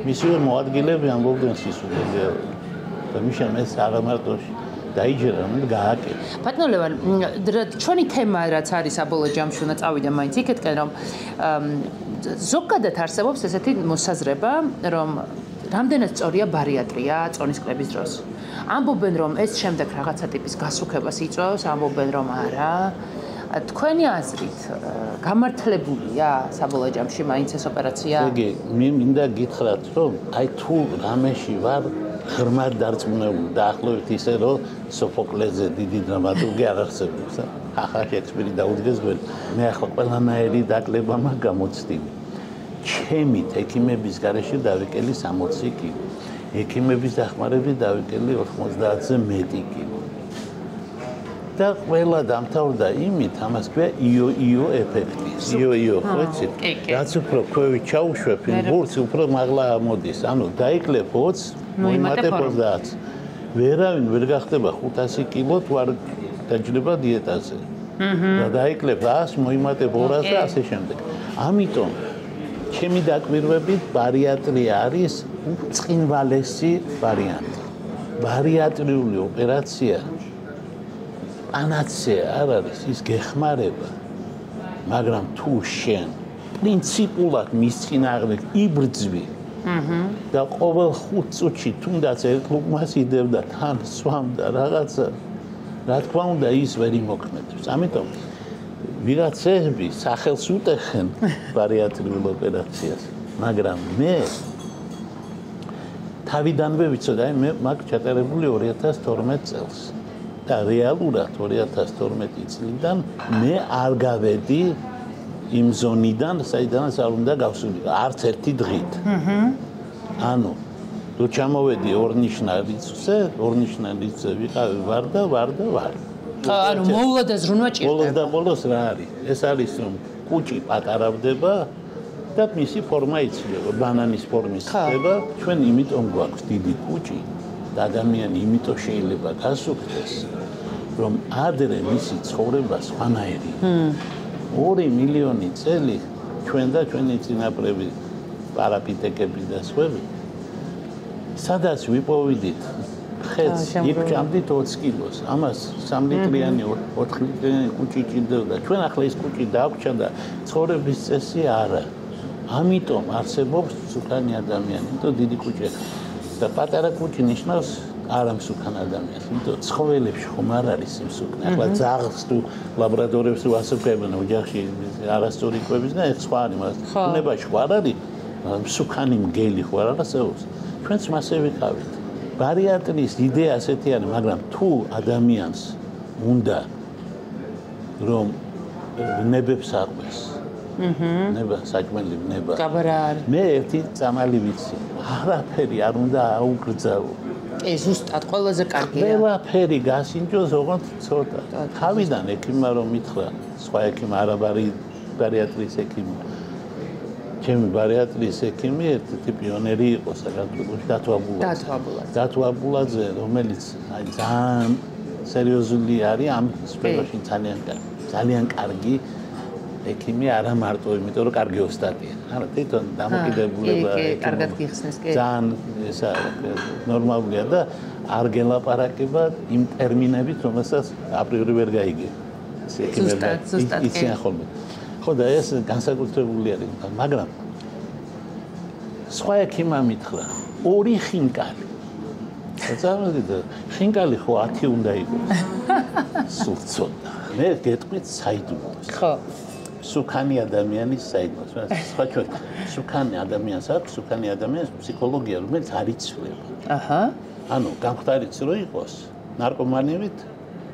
მისივე მოადგილეები ამბობდნენ სისულელე და მიშა მე საღამარტოში დაიჯერა რომ გააკეთე. ბატონო ლევან, ჩვენი თემა რაც არის საბოლოო ჯამში უნდა წავიდა მაინც იქეთკენ რომ ზოგადად არსებობს ესეთი მოსაზრება რომ რამდენად სწორია ბარიატრია წონისკლების დროს. ამბობენ რომ ეს შემდეგ რაღაცა ტიპის გასუქებას იწვევს, ამბობენ რომ არა. თქვენი აზრით გამართლებულია საბოლოო ჯამში მაინც ეს ოპერაცია? იგი მინდა გითხრათ რომ აი თუ რამეში ვარ ღრმად დარწმუნებული დაახლოებით ისე რომ სოფოკლეზე დიდი დრამატურგი არ არსებობს. ახლა შექსპირი დაუდგეს გვერდ. მე ახლა ყველანაირი დაკლება მაქვს გამოცდილი. ჩემით ექიმების გარეშე დავიკელი 60 კილო. ექიმების დახმარებით დავიკელი 90-ზე მეტი კილო. და ყველა დამთავრდა იმით, ამას ქვია იო ეფექტი. იო, ხო იცით? რაც უფრო ქვევით ჩაუშვებ, ბურთს უფრო მაღლა ამოდის. ანუ დაიკლებ 20, მოიმატებ 30. ვერავინ ვერ გახდება 500 კილო თუ არ დაჯდება დიეტაზე. და დაიკლებ 100, მოიმატებ 200 და ასე შემდეგ. ამიტომ ჩემი დაკვირვებით ბარიატრია არის უწყინვალესი ვარიანტი. ბარიატრიული ოპერაცია პანაცეა არ არის, ის გეხმარება. მაგრამ თუ შენ პრინციპულად მის წინააღმდეგ იბრძვი და ყოველ 5 წუთში თუნდაც ერთ ლუკმას იდევ და თან სვამ და რაღაცა რა თქმა უნდა ის ვერ იმოქმედებს. ამიტომ ვიღაცები სახელს უტეხენ ბარიატრიულ ოპერაციას, მაგრამ მე თავიდანვე ვიცოდი, მე მაგ ჩატარებული 2012 წელს და რეალურად 2012 წლიდან მე არ გავედი იმ ზონიდან, საიდანაც არ უნდა გავსულიყო, არც ერთი დღით. ანუ თუ ჩამოვედი ორნიშნა რიცხვზე, ორნიშნა რიცხვზე ვიყავი ვარ. ანუ მოვლა და ზრუნვა ჭირდება. ბოლოს და ბოლოს რა არის? ეს არის რომ კუჭი პატარავდება და მისი ფორმა იცვლება, ბანანის ფორმის ხდება. ჩვენ იმიტომ გვაქვს დიდი კუჭი და ადამიანი იმიტომ შეიძლება გასუქდეს, რომ ადრე მისი ცხოვრება სხვანაირი. 2 მილიონი წელი ჩვენ და ჩვენი წინაპრები, პარაპიტეკები და სხვები, სადაც ვიპოვიდით ხეთს, იქ ჭამდით 20 კილოს. ამას 3 ლიტრიანი, 4 ლიტრიანი კუჭი ჭირდება. ჩვენ ახლა ის კუჭი დაგვჭა და ცხოვრების წესი არა. ამიტომ არსებობს მსუქანი ადამიანი, იმიტომ დიდი კუჭი და პატარა კუჭი ნიშნავს არამსუქან ადამიანს. იმიტომ ცხოველებში ხომ არ არის მსუქნე. ახლა ძაღლს თუ ლაბორატორიებში თუ ასუქებენ ოჯახში არასწორი კვების და ეს სხვა არის, მაგრამ ბუნებაში ხო არ არის მსუქანი მგელი ხო არ არსებობს. ჩვენც მასე ვიყავით. ბარიატრიის იდეა ასეთი არის, მაგრამ თუ ადამიანს უნდა რომ ნებებს აყვეს ნება საჭმელი ნება. მე ერთი წამალი ვიცი. არაფერი არ უნდა აუგრძავო. ეს ზუსტად ყველაზე კარგია. ყველაფერი გასინჯოს ოღონდ ცოტა. თავიდან ექიმმა რომ მითხრა, სხვა ექიმი არა ბარიატრიის ექიმი. ჩემი ბარიატრიის ექიმი ერთ-ერთი პიონერი იყო საქართველოში დათვაბულაძე, რომელიც ძალიან სერიოზული არის ამ სფეროში, ძალიან კარგი ექიმი არა მარტო იმიტომ რომ კარგი ოსტატია. არა, თვითონ დამოკიდებულება კარგად გიხსნის, კი. ძალიან ესა ნორმალურია და არ გელაპარაკება იმ ტერმინებით, რომელსაც აპრიორი ვერ გაიგე. ეს ექიმები იციან ხოლმე. ხო და ეს განსაკუთრებული არის, მაგრამ სხვა ექიმმა მითხრა, 2 ხინკალი. წარმოიდგინე, ხინკალი ხო 10 უნდა იყოს. სულ ცოტა. მე გეტყვით საიდუმლოს. ხო. სუქანი ადამიანის საიდუმლოს. სხვა ჩვენ სუქანი ადამიანს აქვს, სუქანი ადამიანის ფსიქოლოგია, რომელიც არ იცვლება. აჰა. ანუ გამხდარიც რო იყოს, ნარკომანივით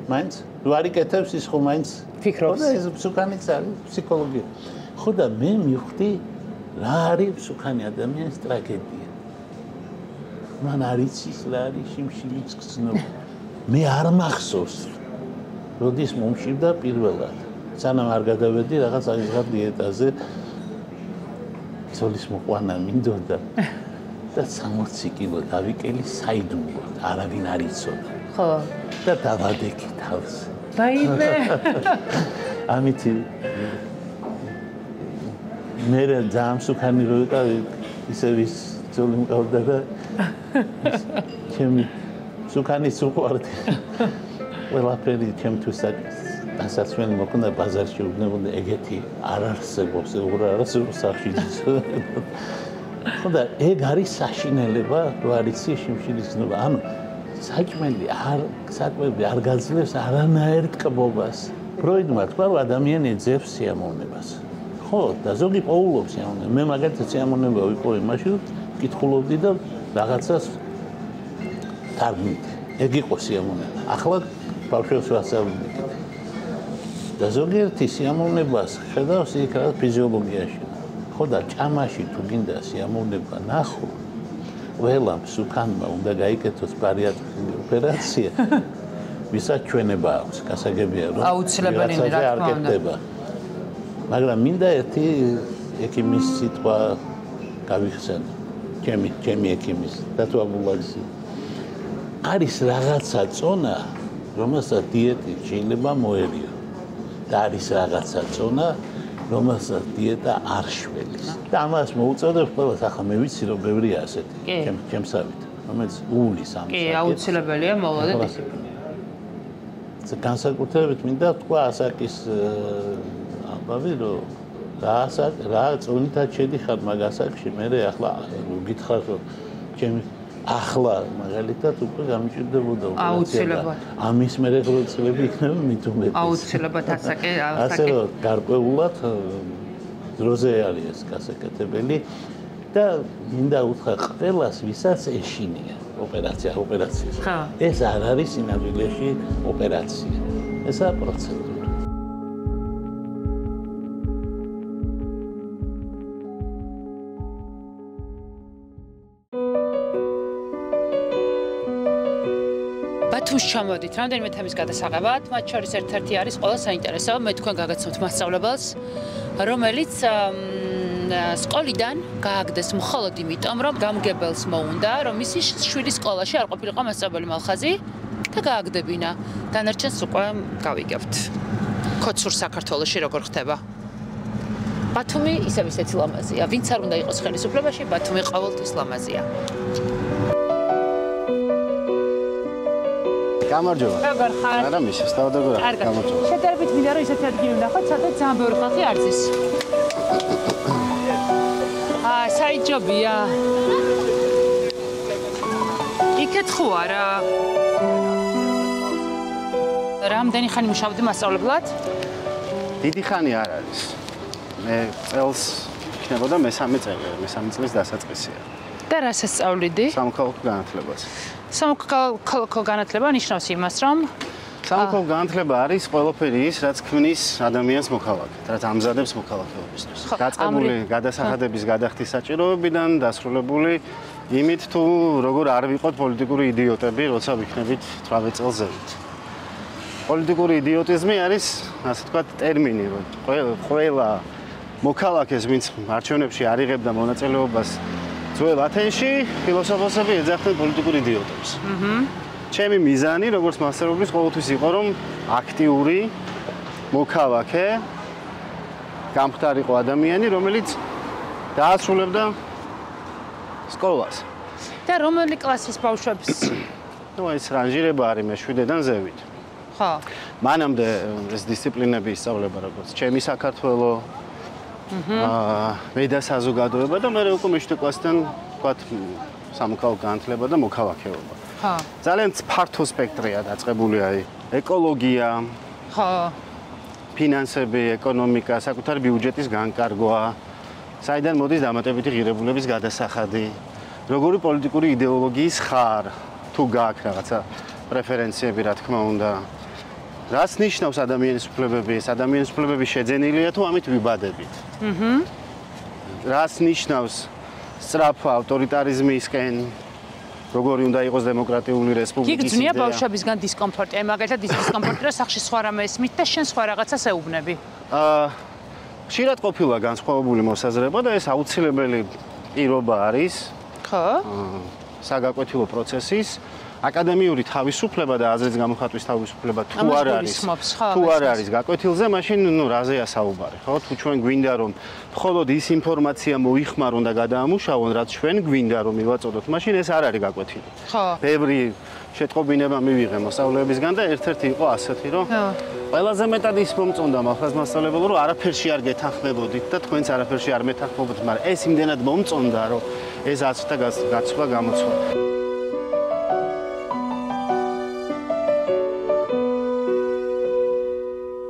მაინც რო არ იკეთებს ის ხო მაინც ფიქრობს. და ეს სუქანიც არის ფსიქოლოგია. ხო და მე მივხვდი რა არის სუქანი ადამიანის ტრაგედია. მან არ იცის რა არის შიმშილის გზნობა. მე არ მახსოვს როდის მომშივდა პირველად. სანამ არ გადავედი რაღაც აღიღად დიეტაზე ცოლის მოყვანა მინდოდა და 60 კილო დავიკელი საიდუმლოდ, არავინ არ იცოდა. ხო. და დავადექი თავს. ვაიმე. ამით მე ძალიან მსუქანი რო ვიყავი, ისევ ის ძოლი მყავდა და ჩემი მსუქანის უყვარდი. ყველაფერი ჩემთვის დასასვენი მოქონდა ბაზარში უბნებოდა ეგეთი არ არსებობს, უბრალოდ არ არსებობს სახში. ხო და ეგ არის საშინელება, რო არ იცი შიმშილის გზნობა. ანუ საჭმელი საკვები არ გაძლევს არანაირ ტკბობას. ფროიდმა თქვა, რომ ადამიანი ეძებს სიამოვნებას. ხო, და ზოგი პოულობს სიამოვნებას. მე მაგათაც სიამოვნება ვიყო იმაში, ვკითხულობდი და რაღაცას თარგმნით. ეგ იყო სიამოვნება. ახლა ბავშვებს ვასწავლობდი. და ზოგიერთი სიამოვნებას ხედავს იქ რა ფიზიოლოგიაში. ხო და ჭამაში თუ გინდა სიამოვნება ნახო, ყველა მსუქანმა უნდა გაიკეთოს ბარიატრიული ოპერაცია. ვისაც ჩვენება აქვს, გასაგებია რომ აუცილებელი რა თქმა უნდა. მაგრამ მინდა ერთი ექიმის სიტყვა გავიხსენო. ჩემი ექიმის დათვაბულაძე. არის რაღაცა წონა, რომელსაც დიეტით შეიძლება მოერიო. და არის რაღაცა წონა, რომელსაც დიეტა არ შველის. და ამას მოუწოდებს ყველას, ახლა მე ვიცი რომ ბევრია ასეთი, ჩემსავით, რომელიც უulis ამ. კი, აუცილებელია მოვლა და დისციპლინა. განსაკუთრებით მინდა თქვა ასაკის ამბავი რომ რა წონითაც შედიხარ მაგ ასაკში, მე ახლა გითხარ რომ ჩემი ახლა მაგალითად უკვე გამიჭირდებოდა აუცილებლად. ამის მერე წლები იქნება მით უმეტეს. აუცილებლად ასაკი. ასე რომ გარკვეულად დროზე არის ეს გასაკეთებელი და მინდა უთხრა ყველას ვისაც ეშინია ოპერაციას. ეს არ არის სინამდვილეში ოპერაცია. ესაა პროცედურა. ბათუმს ჩამოდით რამდენიმე თემის გადასაღებად, მათ შორის ერთ-ერთი არის ყველა საინტერესო, მე თქვენ გაგაცნობთ მასწავლებელს, რომელიც სკოლიდან გააგდეს მხოლოდ იმიტომ, რომ გამგებელს მოუნდა, რომ მისი შვილის სკოლაში არ ყოფილიყო მასწავლებელი მალხაზი და გააგდებინა. დანარჩენს უკვე გავიგებთ. ქოცურ საქართველოში როგორ ხდება? ბათუმი ისევ ისეთი ლამაზია. ვინც არ უნდა იყოს ხელისუფლებაში, ბათუმი ყოველთვის ლამაზია. გამარჯობა. როგორ ხარ? არა მისის, დავდაგორა. გამარჯობა. შედარებით მინდა რომ ისეთი ადგილი ვნახოთ, სადაც ძალიან ბევრი ხალხი არ ზის. საიჯობია. იქეთ ხო არა? რამდენი ხანი მუშაობდი მასწავლებლად? დიდი ხანი არ არის. მე წელს იქნებოდა მე-3 წლის დასაწყისია. და რას ასწავლიდი? სამოქალაქო განათლებას. სამოქალაქო განათლება ნიშნავს იმას, რომ სამოქალაქო განათლება არის ყველაფერი ის, რაც ქმნის ადამიანს მოქალაქედ, რაც ამზადებს მოქალაქეობისთვის. დაწყებული გადასახადების გადახდის საჭიროებიდან დასრულებული იმით, თუ როგორ არ ვიყოთ პოლიტიკური იდიოტები, როცა ვიქნებით 18 წელს ზევით. პოლიტიკური იდიოტიზმი არის, ასე ვთქვათ, ტერმინი, რომ ყველა მოქალაქეს, ვინც არჩევნებში არ იღებდა მონაწილეობას ძველ ათენში, ფილოსოფოსები ეძახდნენ პოლიტიკურ იდიოტებს. ჩემი მიზანი, როგორც მასწავლებლის, ყოველთვის იყო, რომ აქტიური მოქალაქე გამხდარიყო ადამიანი, რომელიც დაასრულებდა სკოლას. და რომელი კლასის ბავშვებს? ნუ ეს რანჟირება არის მე 7-დან ზევით. ხო. მანამდე ეს დისციპლინები ისწავლება როგორც ჩემი საქართველო, მე და საზოგადოება და მე უკვე მე-7 კლასიდან ვთქვათ სამოქალაქო განათლება და მოქალაქეობა. ხო. ძალიან ფართო სპექტრია დაწყებული აი ეკოლოგია, ხო. ფინანსები, ეკონომიკა, საკუთარი ბიუჯეტის განკარგვა, საიდან მოდის დამატებითი ღირებულების გადასახადი, როგორი პოლიტიკური იდეოლოგიის ხარ, თუ გააქვს რაღაცა პრეფერენციები, რა თქმა უნდა. რას ნიშნავს ადამიანის უფლებები? ეს ადამიანის უფლებები შეძენილია თუ ამით ვიბადებით? რას ნიშნავს სწრაფ ავტორიტარიზმისკენ? როგორი უნდა იყოს დემოკრატიული რესპუბლიკის იდეა? გიგრძნია ბავშვებისგან დისკომფორტი, აი მაგალითად ის დისკომფორტი, რომ სახში სხვა რამე ესმით და შენ სხვა რაღაცას ეუბნები. ხშირად ყოფილა განსხვავებული მოსაზრება და ეს აუცილებელი პირობა არის. ხო? საგაკვეთილო პროცესის აკადემიური თავისუფლება და აზრის გამოხატვის თავისუფლება თუ არ არის გაკვეთილზე, მაშინ ნუ რაზეა საუბარი, ხო? თუ ჩვენ გვინდა რომ მხოლოდ ის ინფორმაცია მოიხმარონ და გადაამუშავონ, რაც ჩვენ გვინდა რომ მივაწოდოთ, მაშინ ეს არ არის გაკვეთილი. ხო. ბევრი შეტყობინება მივიღე მოსწავლეებისგან და ერთ-ერთი იყო ასეთი, რომ ყველაზე მეტად ის მომწონდა მასწავლებელს, რომ არაფერში არ გეთანხმებოდით და თქვენც არაფერში არ მეთანხმობთ, მაგრამ ეს იმდენად მომწონდა, რომ ეს აცვთა გაცვლა გამოცვალა.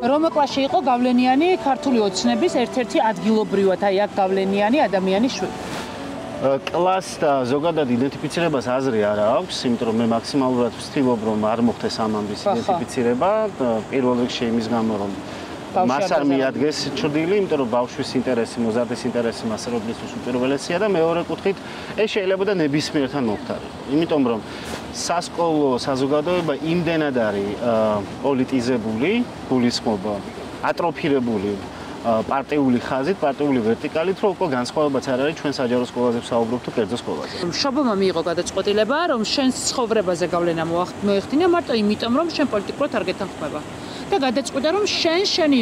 რომელ კლასში იყო გავლენიანი ქართული ოცნების ერთ-ერთი ადგილობრივად, აი აქ გავლენიანი ადამიანის შვილი? კლასს და ზოგადად იდენტიფიცირებას აზრი არ აქვს, იმიტომ რომ მე მაქსიმალურად ვცდილობ რომ არ მოხდეს ამ ამბის იდენტიფიცირება, პირველ რიგში იმის გამო რომ მას არ მიადგეს ჭრილი, იმიტომ რომ ბავშვის ინტერესი, მოზარდის ინტერესი მასწავლებლისთვის უპირველესია და მეორე კუთხით ეს შეიძლება და ნებისმიერთან მოხდარიყო. იმიტომ რომ სასკოლო საზოგადოება იმდენად არის პოლიტიზებული, გულისხმობა, ატროფირებული პარტიული ხაზით, პარტიული ვერტიკალით, რომ უკვე განსხვავებაც არ არის ჩვენ საჯარო სკოლაზე ვსაუბრობ თუ კერძო სკოლაზე. მშობელმა მიიღო გადაწყვეტილება, რომ შენს ცხოვრებაზე გავლენა მოეხდინა მარტო იმიტომ, რომ შენ პოლიტიკურად არ გეთანხმება. და გადაწყვიტა, რომ შენი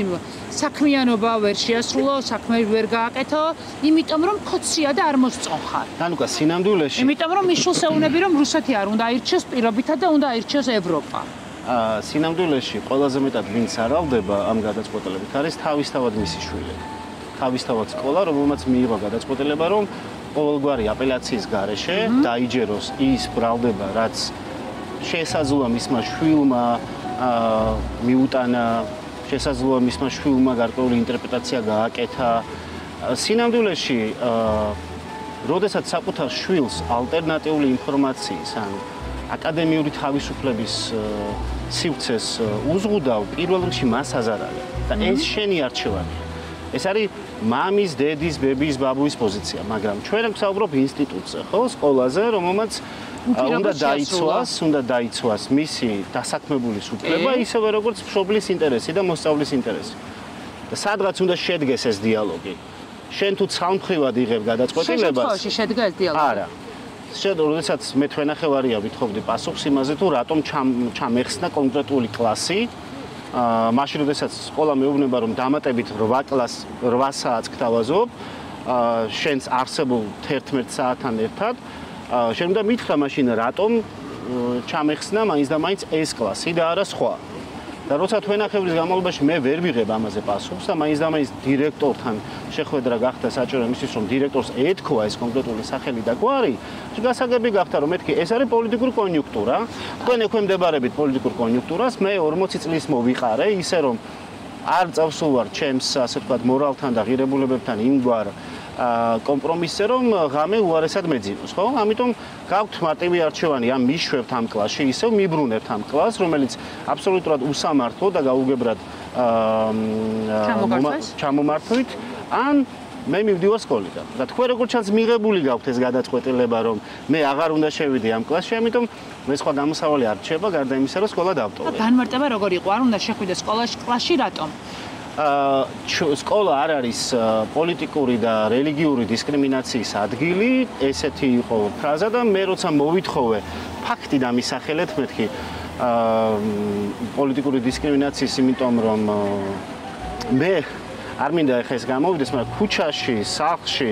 საქმიანობა ვერ შეასრულო, საქმე ვერ გააკეთო, იმიტომ რომ ქოცია და არ მოსწონხარ. დანუკა სინამდვილეში. იმიტომ რომ მიშულს ეუბნები, რომ რუსეთი არ უნდა აირჩიოს პირობითად და უნდა აირჩიოს ევროპა. სინამდვილეში ყველაზე მეტად ვინც არალდება ამ გადაწყვეტილებით არის თავისთავად მისი შვილი. თავისთავად სკოლა, რომელმაც მიიღო გადაწყვეტილება, რომ ყოველგვარი აპელაციის გარეშე დაიჯეროს ის ბრალდება, რაც შესაძლოა მისმა შვილმა მიუტანა, შესაძლოა მისმა შვილმა გარკვეული ინტერპრეტაცია გააკეთა. სინამდვილეში, როდესაც საკუთარ შვილს ალტერნატიული ინფორმაციის ან აკადემიური თავისუფლების სივრცეს უზღუდავ, პირველ რიგში მას აზარალი და ეს შენი არჩევანია. ეს არის მამის, დედის, ბებიის, ბაბუის პოზიცია, მაგრამ ჩვენ ვსაუბრობ ინსტიტუტზე, ხო, სკოლაზე, რომელმაც უნდა დაიცვას მისი დასაქმებულის უფლება, ისევე როგორც მშობლის ინტერესი და მოსწავლის ინტერესი. და სადღაც უნდა შედგეს ეს დიალოგი. შენ თუ ცალმხრივად იღებ გადაწყვეტილებას, შენ შედგა ეს დიალოგი? არა. როდესაც მე თქვენახევარია ვითხოვდი პასუხს იმაზე თუ რატომ ჩამეხსნა კონკრეტული კლასი. მაშინ როდესაც სკოლა მეუბნება რომ დამატებით 8 საათს გთავაზობ, შენს არსებულ 11 საათთან ერთად, შენ უნდა მითხრა მაშინ რატომ ჩამეხსნა მაინც და მაინც ეს კლასი და არა სხვა. და როცა თქვენახევრის განმავლობაში მე ვერ ვიღებ ამაზე პასუხს და მაინც და მაინც დირექტორთან შეხვედრა გახდა საჭირო იმისთვის რომ დირექტორს ეთქვა ეს კონკრეტული სახელი და გვარი, გასაგები გახდა რომ მეთქი ეს არის პოლიტიკური კონიუნქტურა. თქვენ ექვემდებარებით პოლიტიკურ კონიუნქტურას, მე 40 წლის მოვიყარე, ისე რომ არ წავსულვარ ჩემს ასე ვთქვათ მორალთან და ღირებულებებთან იმგვარ კომპრომისზე რომ ღამე უარესად მეძინოს, ხო? ამიტომ გაქვთ მარტივი არჩევანი, ან მიშვებთ ამ კლასში, ისევ მიბრუნებთ ამ კლასს, რომელიც აბსოლუტურად უსამართლო და გაუგებრად ჩამომართვით, ან მე მივდივარ სკოლიდან. და თქვენ როგორც ჩანს მიღებული გაქვთ ეს გადაწყვეტილება, რომ მე აღარ უნდა შევიდე ამ კლასში, ამიტომ მე სხვა გამოსავალი არ რჩება, გარდა იმისა, რომ სკოლა დავტოვე. და განმარტება როგორ იყო? არ უნდა შეხვიდე სკოლაში, კლასში რატომ? სკოლა არ არის პოლიტიკური და რელიგიური დისკრიმინაციის ადგილი, ესეთი იყო ფრაზა და მე როცა მოვითხოვე ფაქტი დამისახელეთ მეთქი პოლიტიკური დისკრიმინაციის, იმიტომ რომ მე არ მინდა ეხა ეს გამოვიდეს, მაგრამ ქუჩაში, სახლში,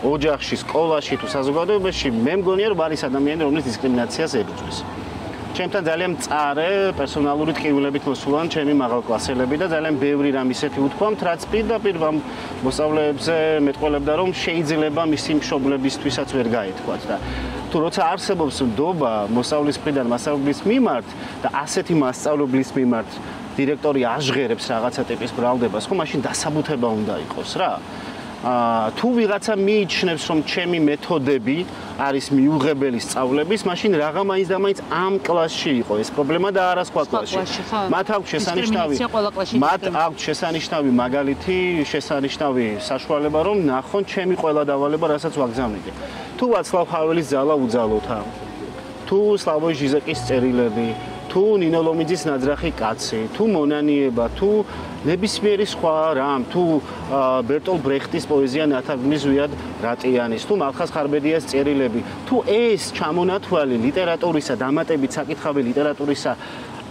ოჯახში, სკოლაში თუ საზოგადოებაში მე მგონია რომ არის ადამიანი, რომელიც დისკრიმინაციას ებრძვის. ჩემთან ძალიან მწარე პერსონალური ტკივილებით მოსულან ჩემი მაღალკლასელები და ძალიან ბევრი რამ ისეთი უთქვამთ, რაც პირდაპირ მოსწავლეებზე მეტყველებდა, რომ შეიძლება მისი მშობლებისთვისაც ვერ გაეთქვათ და თუ როცა არსებობს ნდობა მოსწავლის მხრიდან მასწავლებლის მიმართ და ასეთი მასწავლებლის მიმართ დირექტორი აჟღერებს რაღაცა ტიპის ბრალდებას, ხო, მაშინ დასაბუთება უნდა იყოს რა. თუ ვიღაცა მიიჩნევს, რომ ჩემი მეთოდები არის მიუღებელი სწავლების, მაშინ რაღა მაინც და მაინც ამ კლასში იყო ეს პრობლემა და არა სხვა კლასში. მათ აქვს შესანიშნავი მაგალითი, შესანიშნავი საშუალება, რომ ნახონ ჩემი ყველა დავალება, რასაც ვაგზავნიდი. თუ ვაცლავ ჰაველის ძალა უძალოთა, თუ სლავოი ჟიზეკის წერილები, თუ ნინო ლომიძის ნაძრახი კაცი, თუ მონანიება, თუ ნებისმიერი სხვა რამ, თუ ბერტოლ ბრეხტის პოეზია ნათარგმნის ზვიად რატიანის, თუ მალხაზ ხარბედიას წერილები, თუ ეს ჩამონათვალი ლიტერატურისა, დამატებით საკითხავი ლიტერატურისა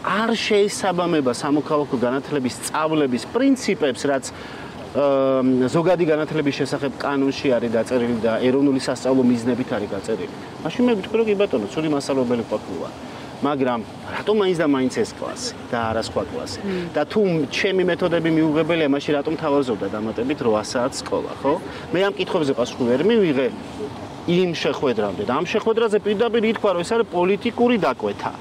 არ შეესაბამება სამოქალაქო განათლების სწავლების პრინციპებს, რაც ზოგადი განათლების შესახებ კანონში არის დაწერილი და ეროვნული სასწავლო მიზნებით არის დაწერილი. მაშინ მე ვიტყვი, რომ კი ბატონო, ცუდი მასწავლებელი ყოფილა. მაგრამ რატომ მაინც და მაინც ეს კლასი და არა სხვა კლასი? და თუ ჩემი მეთოდები მიუღებელია, მაშინ რატომ თავაზობდა დამატებით 8 საათს სკოლა, ხო? მე ამ კითხვებზე პასუხი ვერ მივიღე იმ შეხვედრამდე და ამ შეხვედრაზე პირდაპირ ითქვა, რომ ეს არის პოლიტიკური დაკვეთა.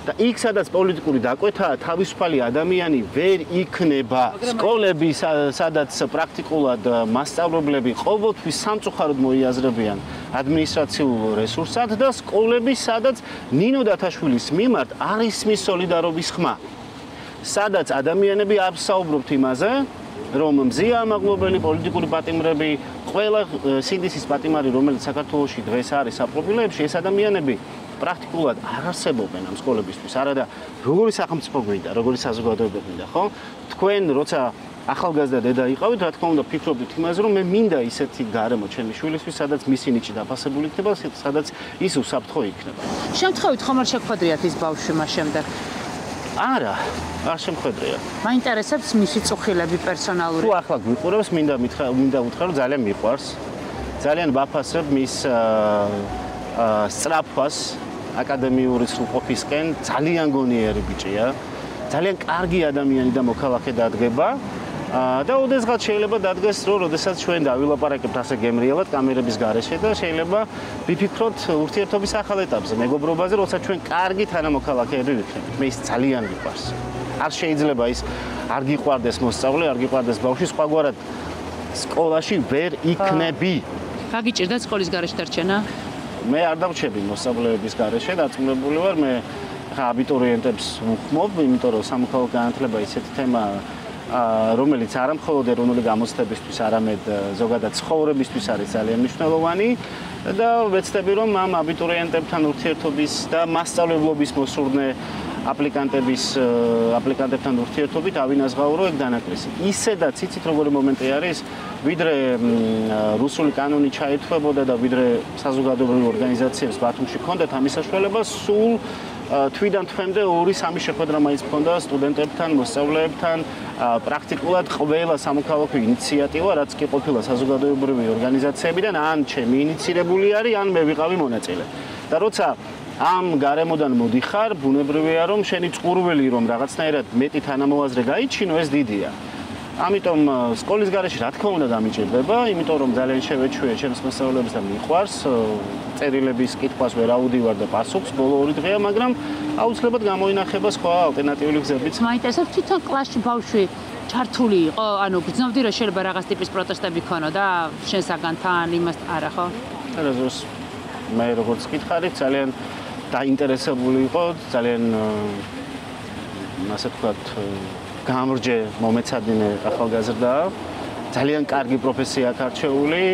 და იქ სადაც პოლიტიკური დაკვეთაა, თავისუფალი ადამიანი ვერ იქნება. სკოლები, სადაც პრაქტიკულად მასწავლებლები ყოველთვის სამწუხაროდ მოიაზრებიან ადმინისტრაციულ რესურსად და სკოლები, სადაც ნინო დათაშვილის მიმართ არ ისმის სოლიდარობის ხმა. სადაც ადამიანები არ საუბრობთ იმაზე, რომ მზია ამაღლობელი პოლიტიკური პატიმრები, ყველა სინდისის პატიმარი, რომელიც საქართველოში დღეს არის საპროფილოებში, ეს ადამიანები პრაქტიკულად არ არსებობენ ამ სკოლებისთვის. არა და როგორი სახელმწიფო გვინდა, როგორი საზოგადოება გვინდა, ხო? თქვენ როცა ახალგაზრდა დედა იყავით, რა თქმა უნდა, ფიქრობდით იმაზე, რომ მე მინდა ისეთი გარემო ჩემი შვილისთვის, სადაც მისი ნიჭი დაფასებული იქნება, სადაც ის უსაფრთხო იქნება. შემთხვევით ხომ არ შეგხვედრიათ ის ბავშვი მას შემდეგ? არა, არ შემხედრია. მაინტერესებს მისი წუხილები პერსონალური. თუ ახლა გვიყურებს, მინდა უთხრა, რომ ძალიან მიყვარს. ძალიან ვაფასებ მის სწრაფვას აკადემიური სრულყოფისკენ, ძალიან გონიერი ბიჭია. ძალიან კარგი ადამიანი და მოქალაქე დადგება. და ოდესღაც შეიძლება დადგეს, რომ როდესაც ჩვენ დავილაპარაკებთ ასე გემრიელად კამერების გარეშე და შეიძლება ვიფიქროთ ურთიერთობის ახალ ეტაპზე, მეგობრობაზე, როცა ჩვენ კარგი თანამოქალაქეები ვიქნებით. მე ის ძალიან მიყვარს. არ შეიძლება ის არ გიყვარდეს მოსწავლე, არ გიყვარდეს ბავშვი, სხვაგვარად სკოლაში ვერ იქნები. გაგიჭირდა სკოლის გარეშე დარჩენა? მე არ დავრჩები მოსწავლეების გარეშე, დაწუნებული ვარ, მე ხა აბიტურიენტებს ვუხმობ, იმიტომ რომ სამოქალაქო განათლება ისეთი თემაა, რომელიც არა მხოლოდ ეროვნული გამოცდებისთვის, არამედ ზოგადად ცხოვრებისთვის არის ძალიან მნიშვნელოვანი და ვეცდები რომ ამ აბიტურიენტებთან ურთიერთობის და მასწავლებლობის მოსურნე აპლიკანტებთან ურთიერთობით ავინაზღაურო ეგ დანაკლისი. ისედაც იცით როგორი მომენტი არის, ვიდრე რუსული კანონი ჩაითვლებოდა და ვიდრე საზოგადოებრივ ორგანიზაციებს ბათუმში ჰქონდათ ამის საშუალება, სულ თვიდან თვემდე 2-3 შეხვედრა მაინც ჰქონდა სტუდენტებთან, მოსწავლეებთან, პრაქტიკულად ყველა სამოქალაქო ინიციატივა, რაც კი ყოფილა საზოგადოებრივი ორგანიზაციებიდან, ან ჩემი ინიცირებული არის, ან მე ვიყავი მონაწილე. და როცა ამ გარემოდან მოდიხარ, ბუნებრივია რომ შენი წყურველი რომ რაღაცნაირად მეტი თანამოაზრე გაიჩინო, ეს დიდია. ამიტომ სკოლის გარეშე რა თქმა უნდა დამიჭირდება, იმიტომ რომ ძალიან შევეჩვია ჩემს მოსწავლეებს და მიყვარს წერილების კითხვას ვერ აუდივარ და პასუხს ბოლო 2 დღეა, მაგრამ აუცილებლად გამოინახება სხვა ალტერნატიული გზებიც. მაინტერესებს თვითონ კლასში ბავშვი ჩართული იყო, ანუ გრძნობდი რომ შეიძლება რაღაც ტიპის პროტესტები ქონოდა შენსაგანთან, იმას არა ხო? რაზოს მე როგორც გითხარით, ძალიან დაინტერესებული იყო, ძალიან ასე ვთქვათ გამრჯე მომეცადინე ახალგაზრდა, ძალიან კარგი პროფესია აქვს არჩეული,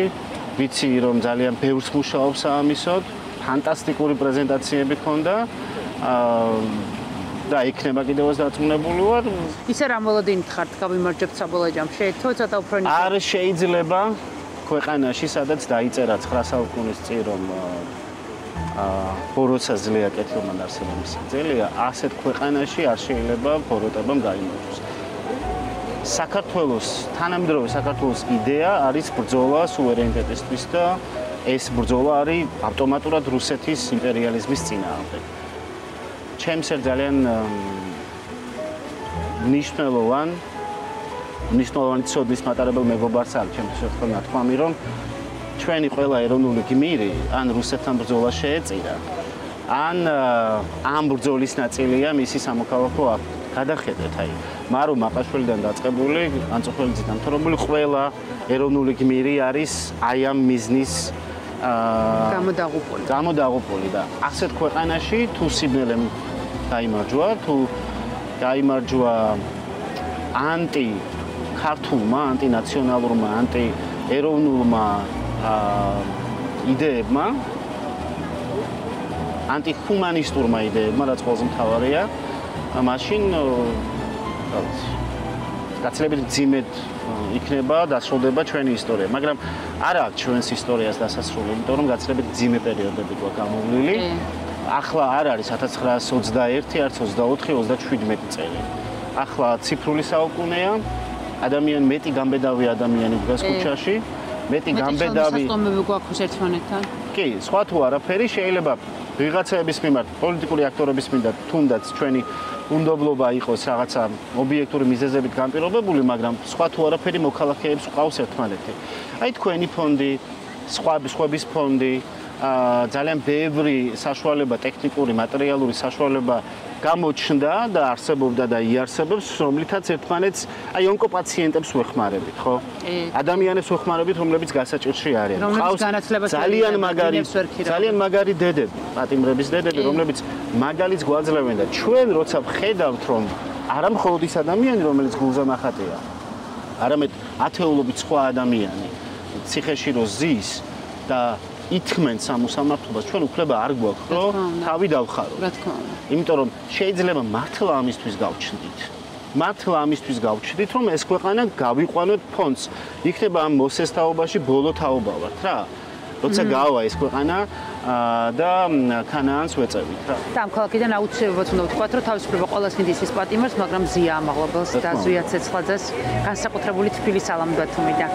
ვიცი რომ ძალიან ბევრს მუშაობს ამისოდ, ფანტასტიკური პრეზენტაციები ჰქონდა და იქნება კიდევაც დაწუნებული ვარ. ისე რა მოლოდინით ხართ გავიმარჯვებთ საბოლოო ჯამში? თუ ცოტა უფრო ნიჭი. არ შეიძლება ქვეყანაში, სადაც დაიწერა 9 საუკუნის წინ რომ ბოროტსა ძლია კეთილმან არსებობის ძელია, ასეთ ქვეყანაში არ შეიძლება ბოროტებამ გაიმარჯვოს. საქართველოს, თანამედროვე საქართველოს იდეა არის ბრძოლა სუვერენიტეტისთვის და ეს ბრძოლა არის ავტომატურად რუსეთის იმპერიალიზმის წინააღმდეგ. ჩემს ძალიან მნიშვნელოვანი ცოდნის მატარებელ მეგობარს აქვს ჩემთვის ერთხელ ნათქვამი, რომ ჩვენი ყველა ეროვნული გმირი ან რუსეთთან ბრძოლა შეეწირა, ან ამ ბრძოლის ნაწილია მისი სამოქალაქო აქტი. გადახედეთ, აი, მარო მაყაშვილიდან დაწყებული, ანწუხელიძიდან თორებული ყველა ეროვნული გმირი არის აი ამ მიზნის გამოდაღუპული და ასეთ ქვეყანაში თუ სიბნელემ გაიმარჯვა, თუ გაიმარჯვა ანტი-ქართულმა, ანტინაციონალურმა, ანტიეროვნულმა იდეებმა, ანტიჰუმანისტურმა იდეებმა, რაც ყველაზე მთავარია, მაშინ გაცილებით მძიმედ იქნება დასრულდება ჩვენი ისტორია, მაგრამ არა აქვს ჩვენს ისტორიას დასასრული, იმიტომ რომ გაცილებით მძიმე პერიოდები გვაქვს გამოვლილი. ახლა არ არის 1921, არც 24, 37 წელი. ახლა ციფრული საუკუნეა, მეტი გამბედავი ადამიანი დგას ქუჩაში, მეტი გამბედავი სასტომები გვაქვს ერთმანეთთან. კი, სხვა თუ არაფერი შეიძლება ვიღაცების მიმართ, პოლიტიკური აქტორების მიმართ თუნდაც ჩვენი უნდობლობა იყოს რაღაცა ობიექტური მიზეზებით განპირობებული, მაგრამ სხვა თუ არაფერი მოქალაქეებს ყავს ერთმანეთი. აი თქვენი ფონდი, სხვების ფონდი, ძალიან ბევრი საშუალება, ტექნიკური, მატერიალური საშუალება გამოჩნდა და არსებობდა და იარსებებს, რომლითაც ერთმანეთს, აი ონკოპაციენტებს ვეხმარებით, ხო? ადამიანებს ვეხმარებით, რომლებიც გასაჭირში არიან. ყავს ძალიან მაგარი დედები, პატიმრების დედები, რომლებიც მაგალითს გვაძლევენ და ჩვენ როცა ვხედავთ, რომ არა მხოლოდ ის ადამიანი, რომელიც გულზე ნახატია, არამედ ათეულობით სხვა ადამიანი ციხეში რო ზის და ითქმენ სამოსამართლობას, ჩვენ უფლება არ გვაქვს, რომ თავი დავხაროთ. რა თქმა უნდა. იმიტომ რომ შეიძლება მართლა ამისთვის გავჩნდით. მართლა ამისთვის გავჩვიდით, რომ ეს ქვეყანა გავიყვანოთ ფონდს. იქნება ამ მოსეს თაობაში ბოლო თაობა ვართ რა. როცა გავა ეს ქვეყანა და ქანაანს ვეწევით რა. და ამ ქალაქიდან აუცილებლად უნდა ვთქვათ, რომ თავისუფლება ყველას მიდის ის პატიმარს, მაგრამ ზია ამაღლობელს და ზვია ცეცხლაძეს განსაკუთრებული თბილი სალამი გათუმიდა.